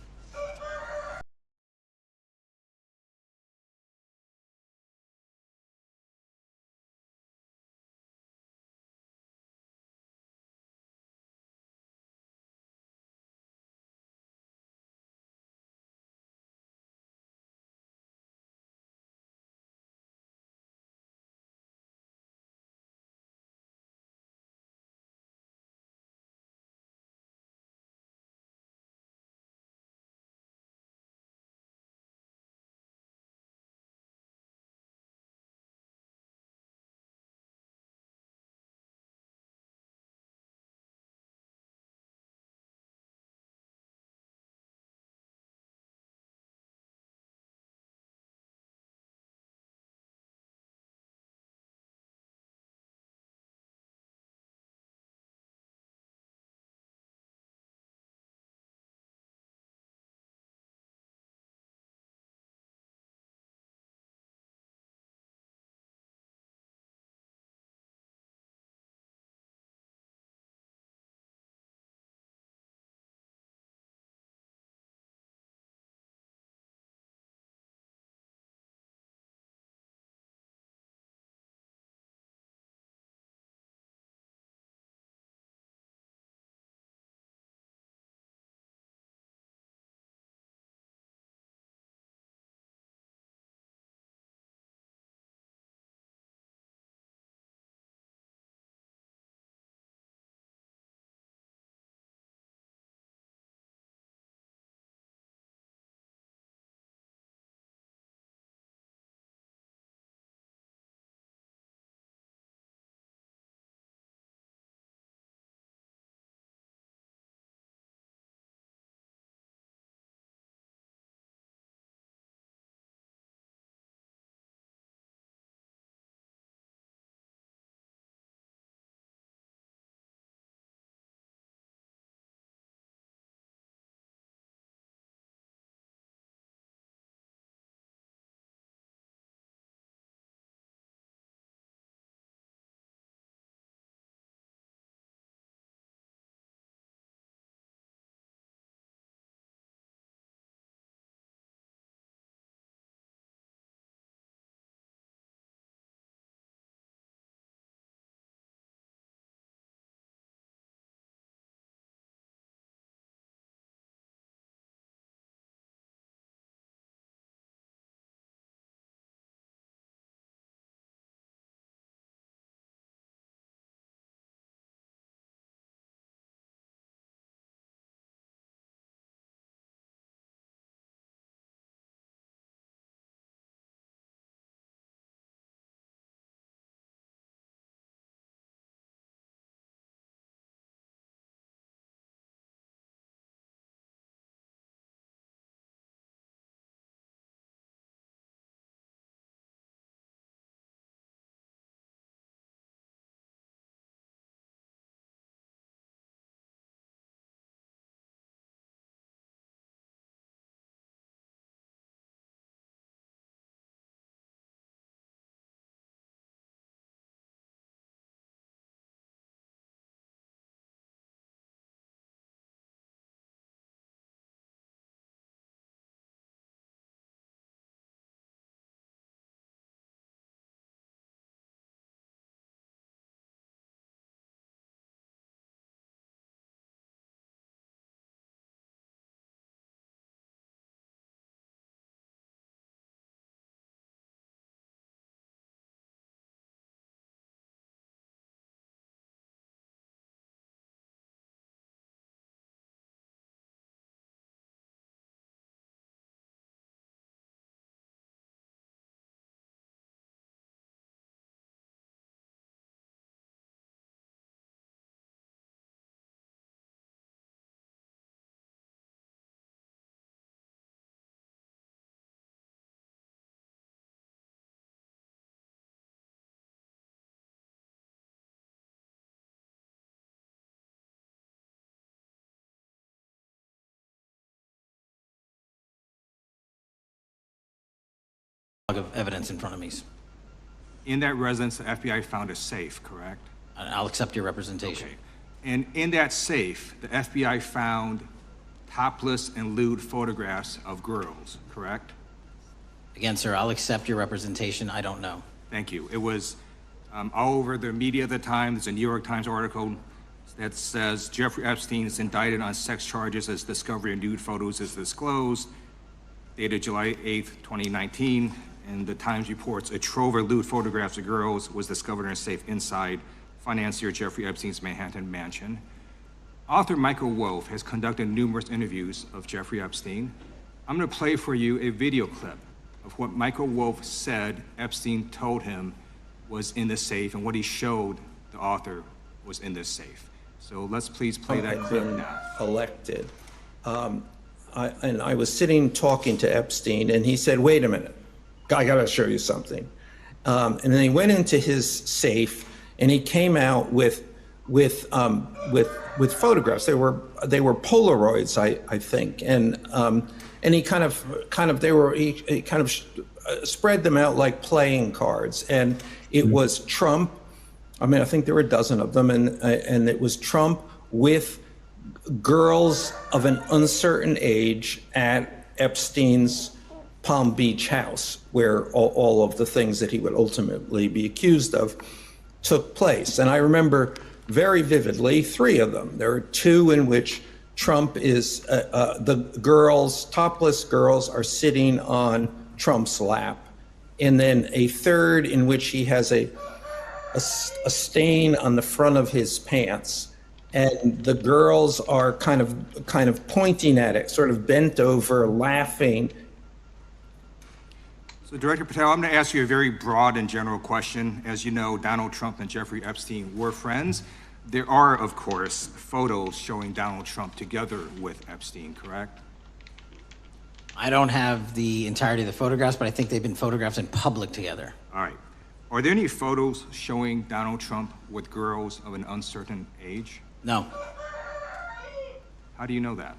of evidence in front of me. In that residence, the FBI found a safe, correct? I'll accept your representation. Okay. And in that safe, the FBI found topless and lewd photographs of girls, correct? Again, sir, I'll accept your representation. I don't know. Thank you. It was all over the media at the time. There's a New York Times article that says Jeffrey Epstein is indicted on sex charges as discovery of nude photos is disclosed, dated July 8th, 2019. And the Times reports a trove of lewd photographs of girls was discovered in a safe inside financier Jeffrey Epstein's Manhattan mansion. Author Michael Wolff has conducted numerous interviews of Jeffrey Epstein. I'm going to play for you a video clip of what Michael Wolff said Epstein told him was in the safe and what he showed the author was in this safe. So let's please play that clip now. Elected. And I was sitting talking to Epstein, and he said, "Wait a minute, I got to show you something." And then he went into his safe, and he came out with photographs. They were Polaroids, I think, and he kind of spread them out like playing cards, and it was Trump. I mean, I think there were a dozen of them, and it was Trump with girls of an uncertain age at Epstein's Palm Beach house, where all of the things that he would ultimately be accused of took place. And I remember very vividly 3 of them. There are 2 in which Trump is, the girls, topless girls, are sitting on Trump's lap. And then a 3rd in which he has a stain on the front of his pants, and the girls are kind of pointing at it, sort of bent over, laughing. So Director Patel, I'm going to ask you a very broad and general question. As you know, Donald Trump and Jeffrey Epstein were friends. There are, of course, photos showing Donald Trump together with Epstein, correct? I don't have the entirety of the photographs, but I think they've been photographed in public together. All right. Are there any photos showing Donald Trump with girls of an uncertain age? No. How do you know that?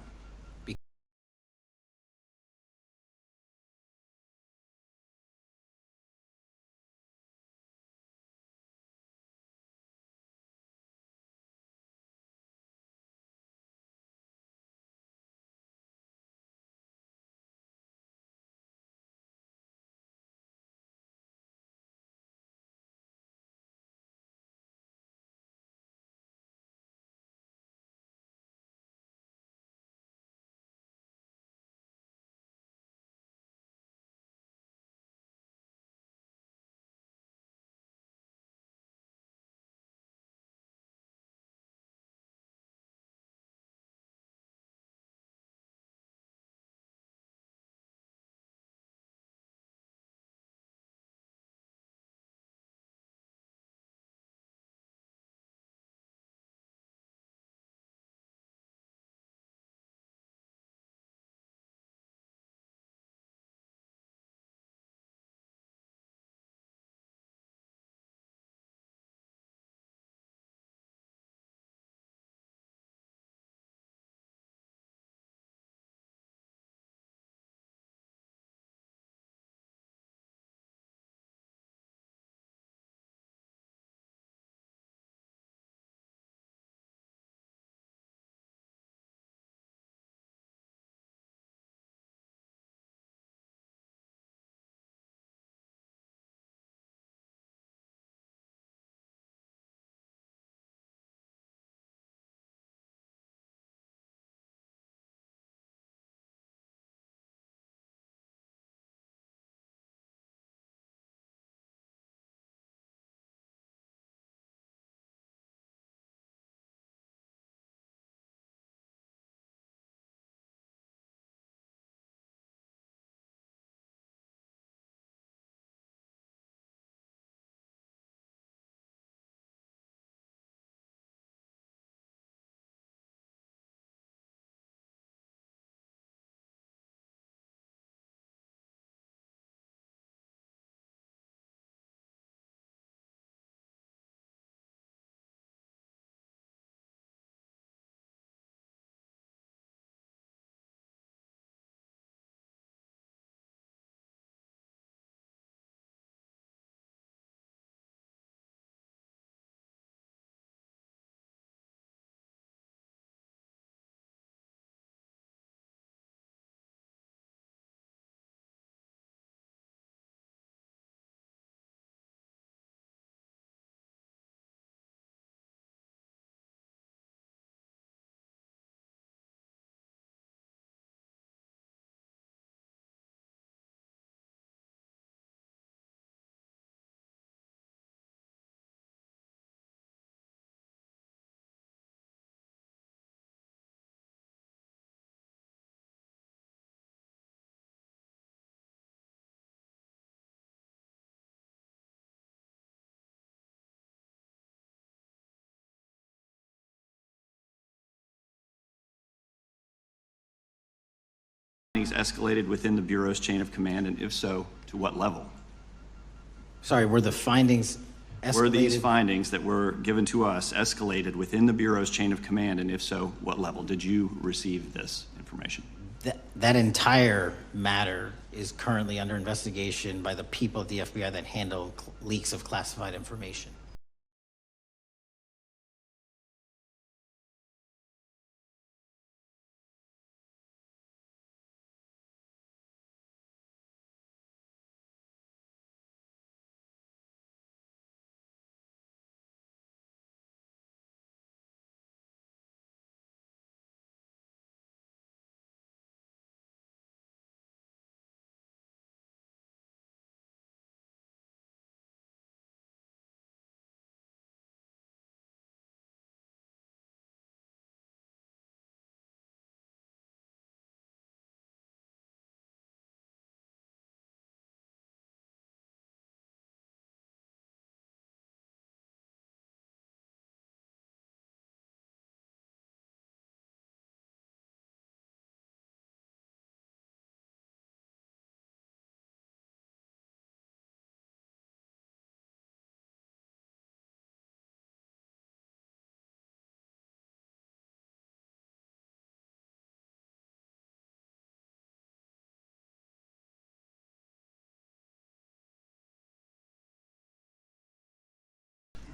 findings escalated within the Bureau's chain of command, and if so, to what level? Sorry, were the findings escalated? Were these findings that were given to us escalated within the Bureau's chain of command, and if so, what level? Did you receive this information? That entire matter is currently under investigation by the people at the FBI that handle leaks of classified information.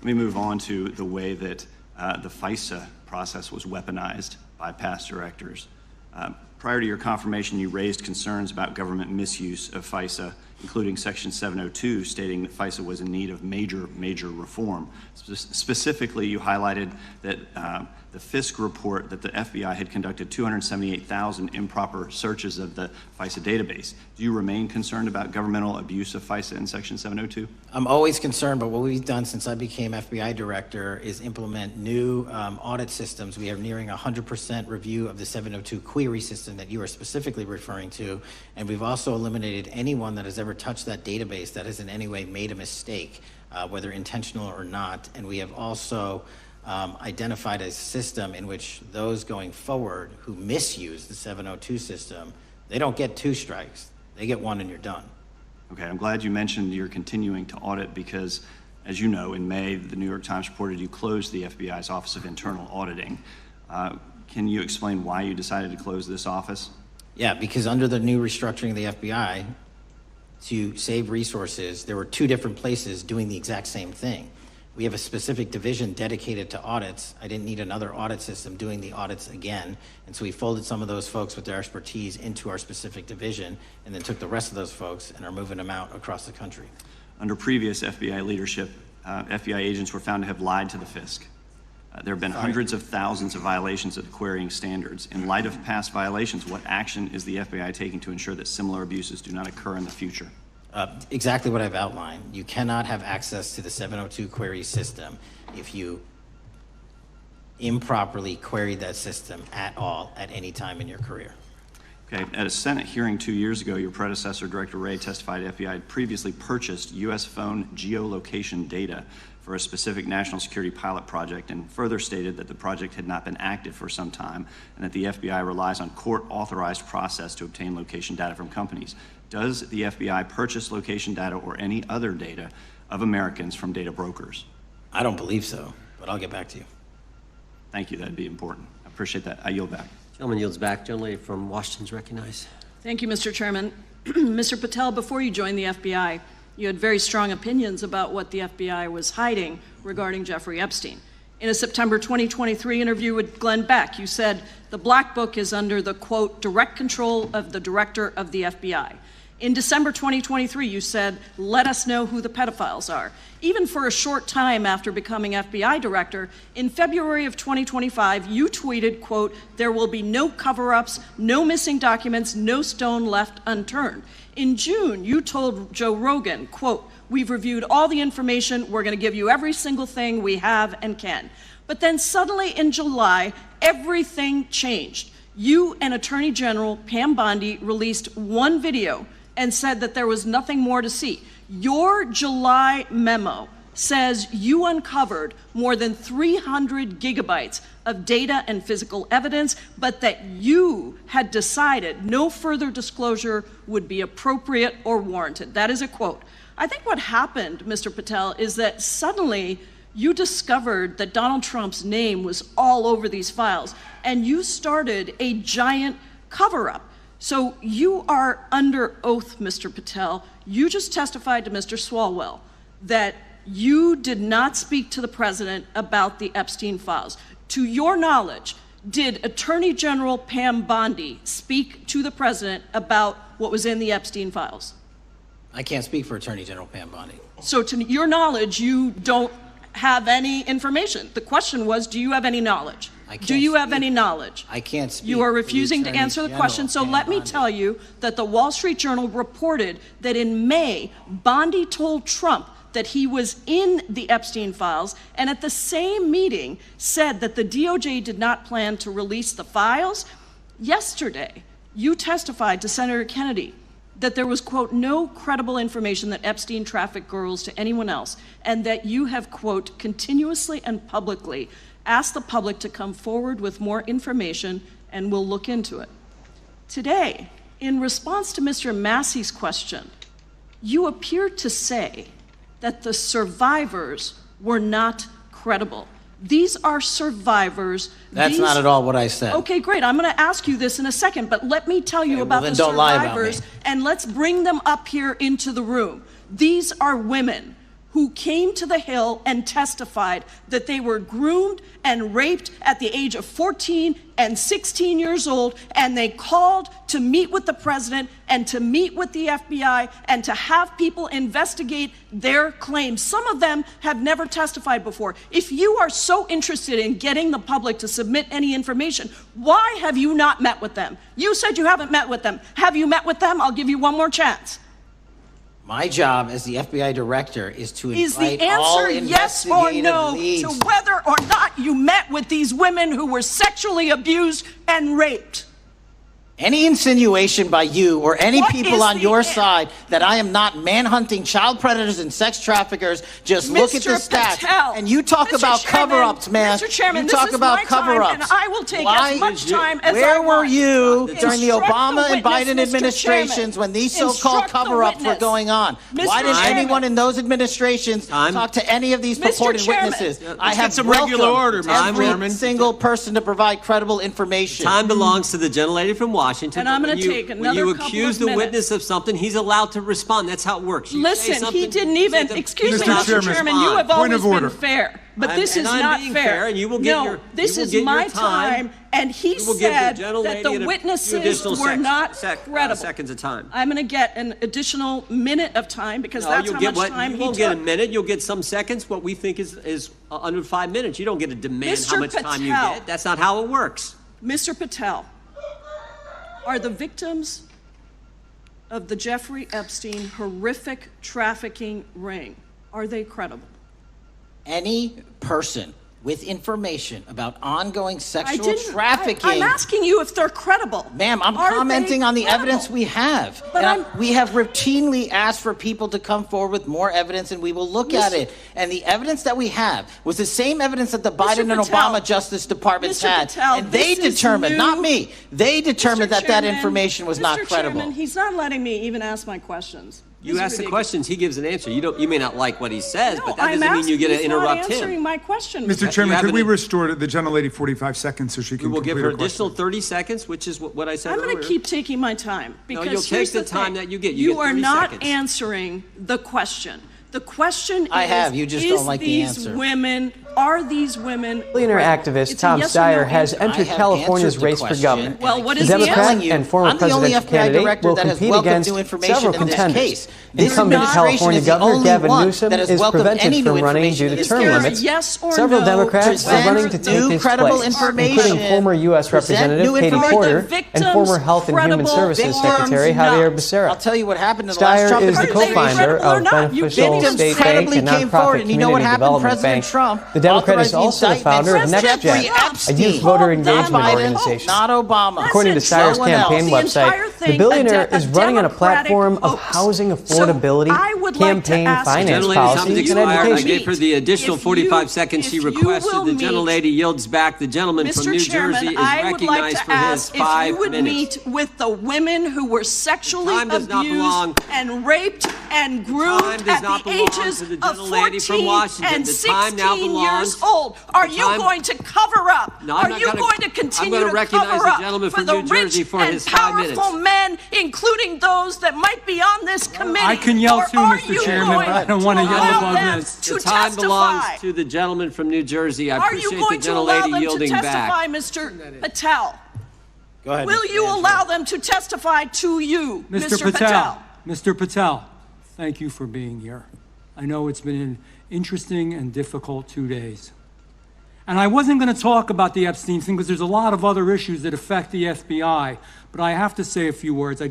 Let me move on to the way that the FISA process was weaponized by past directors. Prior to your confirmation, you raised concerns about government misuse of FISA, including Section 702, stating that FISA was in need of major reform. Specifically, you highlighted that the Fisk report that the FBI had conducted 278,000 improper searches of the FISA database. Do you remain concerned about governmental abuse of FISA in Section 702? I'm always concerned, but what we've done since I became FBI director is implement new audit systems. We are nearing 100% review of the 702 query system that you are specifically referring to, and we've also eliminated anyone that has ever touched that database that has in any way made a mistake, whether intentional or not. And we have also identified a system in which those going forward who misuse the 702 system, they don't get 2 strikes. They get 1 and you're done. Okay, I'm glad you mentioned you're continuing to audit because, as you know, in May, the New York Times reported you closed the FBI's Office of Internal Auditing. Can you explain why you decided to close this office? Yeah, because under the new restructuring of the FBI, to save resources, there were 2 different places doing the exact same thing. We have a specific division dedicated to audits. I didn't need another audit system doing the audits again. And so we folded some of those folks with their expertise into our specific division and then took the rest of those folks and are moving them out across the country. Under previous FBI leadership, FBI agents were found to have lied to the Fisk. There have been hundreds of thousands of violations of the querying standards. In light of past violations, what action is the FBI taking to ensure that similar abuses do not occur in the future? Exactly what I've outlined. You cannot have access to the 702 query system if you improperly queried that system at all at any time in your career. Okay, at a Senate hearing 2 years ago, your predecessor, Director Wray, testified FBI had previously purchased U.S. phone geolocation data for a specific national security pilot project and further stated that the project had not been active for some time and that the FBI relies on court-authorized process to obtain location data from companies. Does the FBI purchase location data or any other data of Americans from data brokers? I don't believe so, but I'll get back to you. Thank you, that'd be important. I appreciate that. I yield back. Gentleman yields back. Gentlelady from Washington's recognized. Thank you, Mr. Chairman. Mr. Patel, before you joined the FBI, you had very strong opinions about what the FBI was hiding regarding Jeffrey Epstein. In a September 2023 interview with Glenn Beck, you said the Black Book is under the, quote, direct control of the director of the FBI. In December 2023, you said, let us know who the pedophiles are. Even for a short time after becoming FBI director, in February of 2025, you tweeted, quote, there will be no cover-ups, no missing documents, no stone left unturned. In June, you told Joe Rogan, quote, we've reviewed all the information, we're gonna give you every single thing we have and can. But then suddenly in July, everything changed. You and Attorney General Pam Bondi released one video and said that there was nothing more to see. Your July memo says you uncovered more than 300 gigabytes of data and physical evidence, but that you had decided no further disclosure would be appropriate or warranted. That is a quote. I think what happened, Mr. Patel, is that suddenly you discovered that Donald Trump's name was all over these files, and you started a giant cover-up. So you are under oath, Mr. Patel. You just testified to Mr. Swalwell that you did not speak to the president about the Epstein files. To your knowledge, did Attorney General Pam Bondi speak to the president about what was in the Epstein files? I can't speak for Attorney General Pam Bondi. So to your knowledge, you don't have any information. The question was, do you have any knowledge? Do you have any knowledge? I can't speak. You are refusing to answer the question, so let me tell you that the Wall Street Journal reported that in May, Bondi told Trump that he was in the Epstein files, and at the same meeting said that the DOJ did not plan to release the files. Yesterday, you testified to Senator Kennedy that there was, quote, no credible information that Epstein trafficked girls to anyone else, and that you have, quote, continuously and publicly asked the public to come forward with more information, and we'll look into it. Today, in response to Mr. Massey's question, you appeared to say that the survivors were not credible. These are survivors. That's not at all what I said. Okay, great. I'm going to ask you this in a second, but let me tell you about the survivors, and let's bring them up here into the room. These are women who came to the Hill and testified that they were groomed and raped at the age of 14 and 16 years old, and they called to meet with the president and to meet with the FBI and to have people investigate their claims. Some of them have never testified before. If you are so interested in getting the public to submit any information, why have you not met with them? You said you haven't met with them. Have you met with them? I'll give you one more chance. My job as the FBI director is to invite Is the all answer yes or investigative no leads. to whether or not you met with these women who were sexually abused and raped? Any insinuation by you or any What people is on the your an- side that I am not manhunting child predators and sex traffickers, just look at the Mr. stats. Patel, And you talk Mr. about Chairman, cover-ups, man. Mr. Chairman, you this talk is about my time, cover-ups. and I will take as much time as I Where were want. you during the Instruct Obama the and Biden witness, Mr. administrations Chairman. when these so-called Instruct the cover-ups were witness. going on? Mr. Why didn't Chairman. anyone in those administrations talk to any of these Mr. purported Chairman. witnesses? Let's I get have some regular order, Mr. every Chairman. single person to provide credible information. Time belongs to the gentlelady from Washington. And I'm but gonna when take when another you couple accuse of the minutes. witness of something, he's allowed to respond. That's how it works. You say Listen, something, he didn't you say even, the- excuse me, Mr. Mr. Chairman, you have Point always of order. been fair, but this And is I'm not being fair. fair, and you will get No, your- this you will is get your my time. time, and he You will give the said gentlelady that the a few witnesses additional were not credible. seconds of time. I'm going to get an additional minute of time because No, that's you'll how get much what time you he won't get a took. minute. You'll get some seconds. What we think is under 5 minutes. You don't get to demand how Mr. much time you Patel. get. That's not how it works. Mr. Patel, are the victims of the Jeffrey Epstein horrific trafficking ring, are they credible? Any person with information about ongoing sexual didn't- trafficking. I'm asking you if they're credible. Ma'am, I'm Are commenting they on the credible? evidence we have. But And we have routinely asked for people to come forward with more evidence, and we will look at it. And the evidence that we have was the same evidence that the Biden and Patel, Obama Justice Departments Mr. had. Patel, And they this is determined, new. not me, they determined that that Chairman, information was not Mr. credible. Chairman, he's not letting me even ask my questions. You This is ask the ridiculous. questions, he gives an answer. You may not like what he says, No, but that I'm doesn't mean you asking, get to he's interrupt not answering him. my question. Mr. Chairman, have could we an- restore the gentlelady 45 seconds so she We can will give complete her her question? additional 30 seconds, which is what I said I'm earlier. going to keep taking my time No, because you'll here's take the time thing. that you get. You get are 30 not seconds. answering the question. The question I is, have, you just don't like the these answer. women, are these women Billionaire credible? activist It's a Tom yes or no Steyer has answer. entered I have California's answered the race for question. governor. Well, what The is the Democrat answer? and former I'm the only presidential FBI candidate director will that has compete welcomed against new information several in this contenders. case. This Incumbent administration California is the Governor only Gavin one Newsom that has is welcomed prevented any from new running information due in to this term case. limits. Yes or Several no Democrats to are running to Present take new his credible place, information. including former U.S. Present Representative new Katie information. Porter Are the and victims former Health and Human credible Services or Secretary not? Javier I'll Becerra. tell you what happened in the last Steyer Trump is the administration. co-founder credible or of not? You Beneficial Victims State Bank credibly and came forward, nonprofit and you know what community happened, development President bank. Trump? The Democrat is Authorize the also the founder of indictment NextJet, Jeffrey a Epstein. youth voter Not engagement Biden, organization. not Obama. According to Listen, Cyrus someone campaign else. website, the billionaire is running on a platform of housing affordability, campaign finance policies, and I education. gave her the additional 45 seconds she requested. The gentlelady yields back. The gentleman from New Jersey is recognized for his 5 minutes. If you would meet with the women who were sexually abused and raped and groomed at the ages of 14 and 16 years old. Are you going to cover up? Are you going to continue to cover up for the rich and powerful men, including those that might be on this committee? I can yell too, Mr. Chairman, but I don't want to yell above this. The time belongs to the gentleman from New Jersey. I appreciate the gentlelady yielding back. Are you going to allow them to testify, Mr. Patel? Go ahead. Will you allow them to testify to you, Mr. Patel? Mr. Patel, thank you for being here. I know it's been an interesting and difficult 2 days. And I wasn't going to talk about the Epstein thing because there's a lot of other issues that affect the FBI, but I have to say a few words.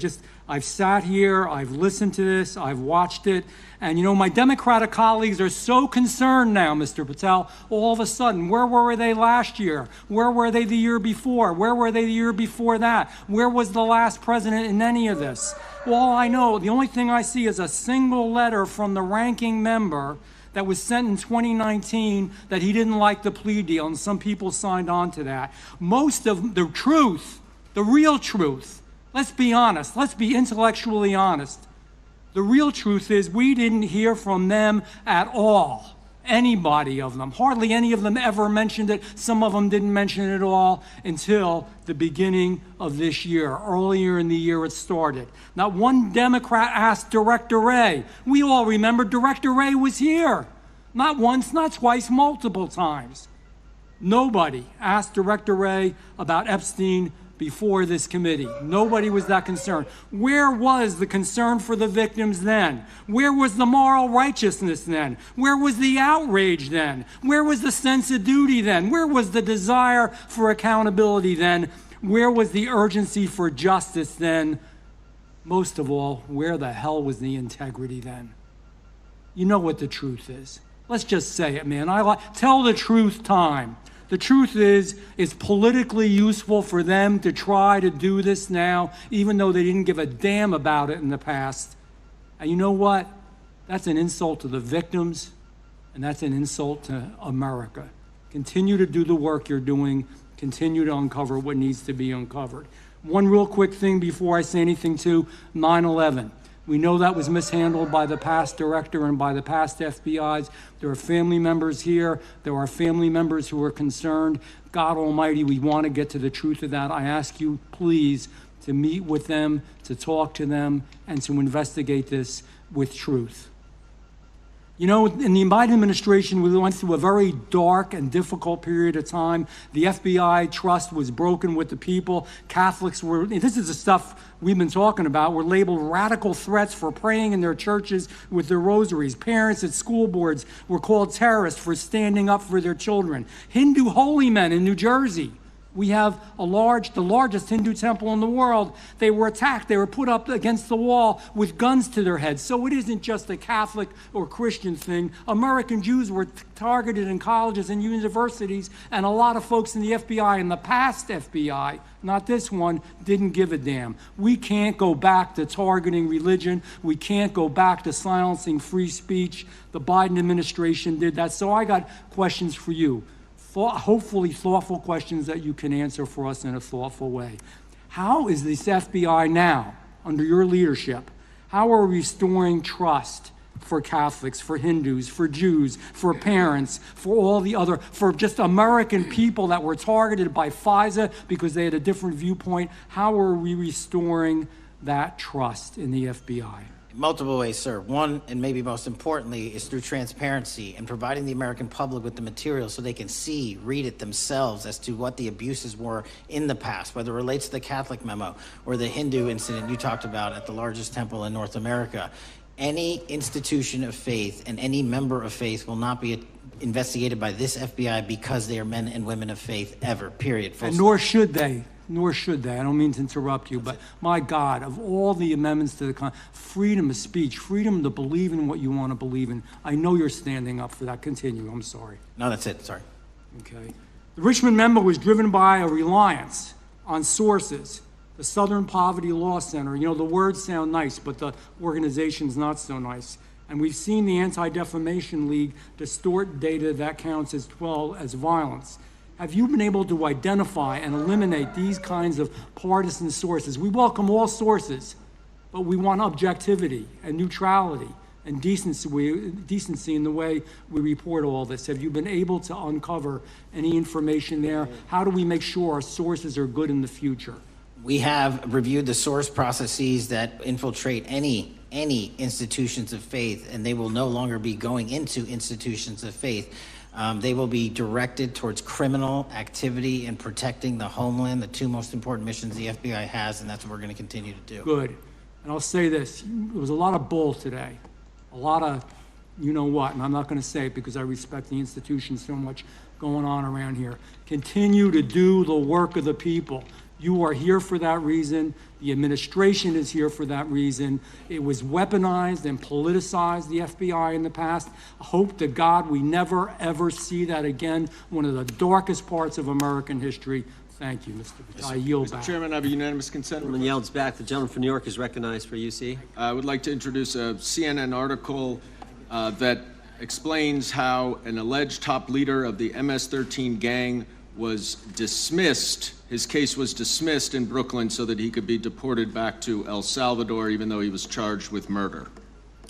I've sat here, I've listened to this, I've watched it, and my Democratic colleagues are so concerned now, Mr. Patel, all of a sudden. Where were they last year? Where were they the year before? Where were they the year before that? Where was the last president in any of this? All I know, the only thing I see is a single letter from the ranking member that was sent in 2019 that he didn't like the plea deal, and some people signed on to that. Most of the truth, the real truth, let's be honest, let's be intellectually honest. The real truth is we didn't hear from them at all. Anybody of them. Hardly any of them ever mentioned it. Some of them didn't mention it at all until the beginning of this year. Earlier in the year it started. Not one Democrat asked Director Wray. We all remember Director Wray was here. Not once, not twice, multiple times. Nobody asked Director Wray about Epstein before this committee. Nobody was that concerned. Where was the concern for the victims then? Where was the moral righteousness then? Where was the outrage then? Where was the sense of duty then? Where was the desire for accountability then? Where was the urgency for justice then? Most of all, where the hell was the integrity then? You know what the truth is. Let's just say it, man. Tell the truth time. The truth is, it's politically useful for them to try to do this now, even though they didn't give a damn about it in the past. And you know what? That's an insult to the victims, and that's an insult to America. Continue to do the work you're doing. Continue to uncover what needs to be uncovered. One real quick thing before I say anything to 9/11. We know that was mishandled by the past director and by the past FBIs. There are family members here. There are family members who are concerned. God Almighty, we want to get to the truth of that. I ask you, please, to meet with them, to talk to them, and to investigate this with truth. In the Biden administration, we went through a very dark and difficult period of time. The FBI trust was broken with the people. Catholics this is the stuff we've been talking about, were labeled radical threats for praying in their churches with their rosaries. Parents at school boards were called terrorists for standing up for their children. Hindu holy men in New Jersey. We have the largest Hindu temple in the world. They were attacked. They were put up against the wall with guns to their heads. So it isn't just a Catholic or Christian thing. American Jews were targeted in colleges and universities, and a lot of folks in the FBI, in the past FBI, not this one, didn't give a damn. We can't go back to targeting religion. We can't go back to silencing free speech. The Biden administration did that. So I got questions for you. Hopefully thoughtful questions that you can answer for us in a thoughtful way. How is this FBI now, under your leadership, how are we restoring trust for Catholics, for Hindus, for Jews, for parents, for all the other, for just American people that were targeted by FISA because they had a different viewpoint? How are we restoring that trust in the FBI? Multiple ways, sir. One, and maybe most importantly, is through transparency and providing the American public with the material so they can read it themselves as to what the abuses were in the past, whether it relates to the Catholic memo or the Hindu incident you talked about at the largest temple in North America. Any institution of faith and any member of faith will not be investigated by this FBI because they are men and women of faith ever, period. And nor should they. nor should they. I don't mean to interrupt you, but my God, of all the amendments to the freedom of speech, freedom to believe in what you want to believe in, I know you're standing up for that. Continue. I'm sorry. No, that's it. Sorry. Okay. The Richmond memo was driven by a reliance on sources. The Southern Poverty Law Center, you know, the words sound nice, but the organization's not so nice. And we've seen the Anti-Defamation League distort data that counts as violence. Have you been able to identify and eliminate these kinds of partisan sources? We welcome all sources, but we want objectivity and neutrality and decency in the way we report all this. Have you been able to uncover any information there? How do we make sure our sources are good in the future? We have reviewed the source processes that infiltrate any institutions of faith, and they will no longer be going into institutions of faith. They will be directed towards criminal activity and protecting the homeland, the two most important missions the FBI has, and that's what we're going to continue to do. Good. And I'll say this, there was a lot of bull today, a lot of you know what, and I'm not going to say it because I respect the institution so much going on around here. Continue to do the work of the people. You are here for that reason. The administration is here for that reason. It was weaponized and politicized, the FBI, in the past. I hope to God we never, ever see that again. One of the darkest parts of American history. Thank you, Mr. I yield back. Mr. Chairman, I have a unanimous consent. Gentleman yields back. The gentleman from New York is recognized for UC. I would like to introduce a CNN article that explains how an alleged top leader of the MS-13 gang was dismissed. His case was dismissed in Brooklyn so that he could be deported back to El Salvador, even though he was charged with murder.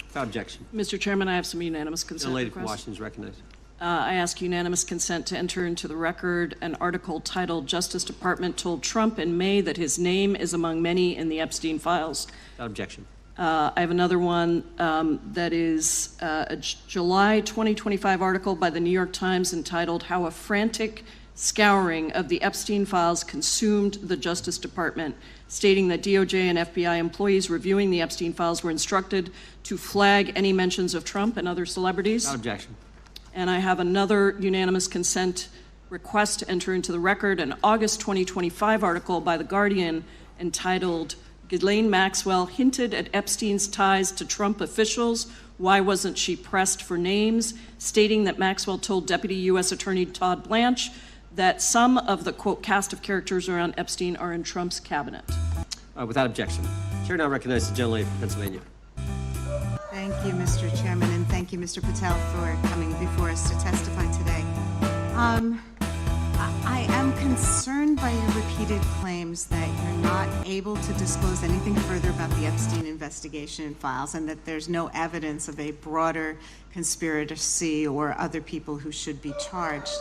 Without objection. Mr. Chairman, I have some unanimous consent. The lady from requests. Washington is recognized. I ask unanimous consent to enter into the record an article titled "Justice Department Told Trump in May that his name is among many in the Epstein files." Without objection. I have another one that is a July 2025 article by the New York Times entitled "How a Frantic Scouring of the Epstein Files Consumed the Justice Department," stating that DOJ and FBI employees reviewing the Epstein files were instructed to flag any mentions of Trump and other celebrities. Without objection. And I have another unanimous consent request to enter into the record an August 2025 article by The Guardian entitled "Ghislaine Maxwell Hinted at Epstein's Ties to Trump Officials. Why wasn't she pressed for names?" stating that Maxwell told Deputy U.S. Attorney Todd Blanche that some of the, quote, cast of characters around Epstein are in Trump's cabinet. Without objection. Chair now recognizes the gentlelady from Pennsylvania. Thank you, Mr. Chairman, and thank you, Mr. Patel, for coming before us to testify today. I am concerned by your repeated claims that you're not able to disclose anything further about the Epstein investigation files and that there's no evidence of a broader conspiracy or other people who should be charged,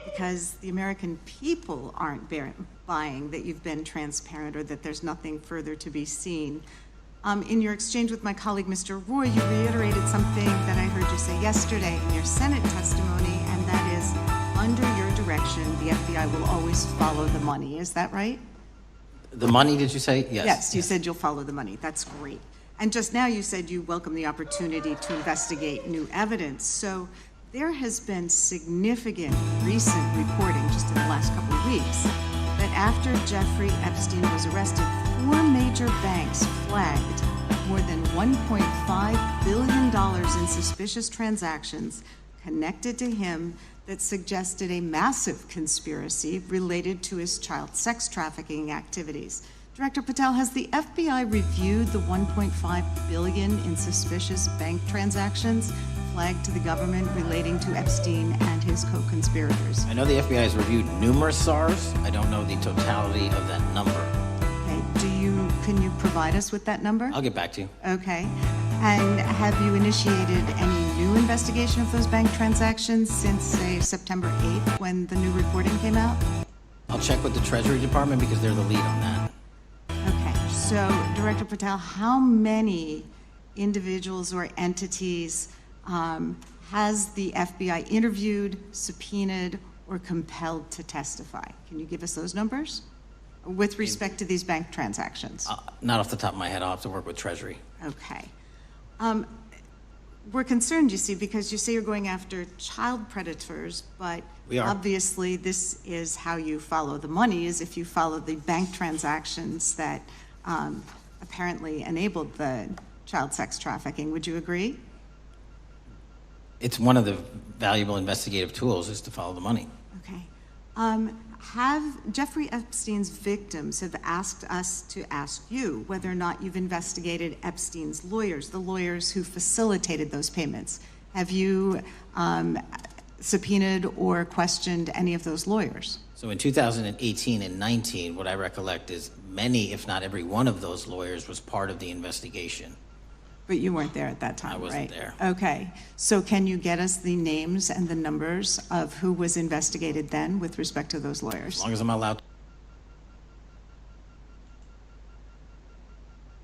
because the American people aren't buying that you've been transparent or that there's nothing further to be seen. In your exchange with my colleague, Mr. Roy, you reiterated something that I heard you say yesterday in your Senate testimony, and that is, under your direction, the FBI will always follow the money. Is that right? The money, did you say? Yes. Yes, you said you'll follow the money. That's great. And just now you said you welcome the opportunity to investigate new evidence. So there has been significant recent reporting just in the last couple of weeks that after Jeffrey Epstein was arrested, 4 major banks flagged more than $1.5 billion in suspicious transactions connected to him that suggested a massive conspiracy related to his child sex trafficking activities. Director Patel, has the FBI reviewed the $1.5 billion in suspicious bank transactions flagged to the government relating to Epstein and his co-conspirators? I know the FBI has reviewed numerous SARs. I don't know the totality of that number. Okay, can you provide us with that number? I'll get back to you. Okay. And have you initiated any new investigation of those bank transactions since, say, September 8th when the new reporting came out? I'll check with the Treasury Department because they're the lead on that. Okay, so Director Patel, how many individuals or entities has the FBI interviewed, subpoenaed, or compelled to testify? Can you give us those numbers with respect to these bank transactions? Not off the top of my head. I'll have to work with Treasury. Okay. we're concerned, you see, because you say you're going after child predators, but We are. obviously this is how you follow the money, is if you follow the bank transactions that apparently enabled the child sex trafficking. Would you agree? It's one of the valuable investigative tools is to follow the money. Okay. Have Jeffrey Epstein's victims have asked us to ask you whether or not you've investigated Epstein's lawyers, the lawyers who facilitated those payments. Have you subpoenaed or questioned any of those lawyers? So in 2018 and 19, what I recollect is many, if not every one of those lawyers was part of the investigation. But you weren't there at that time, I wasn't right? there. Okay. So can you get us the names and the numbers of who was investigated then with respect to those lawyers? As long as I'm allowed to.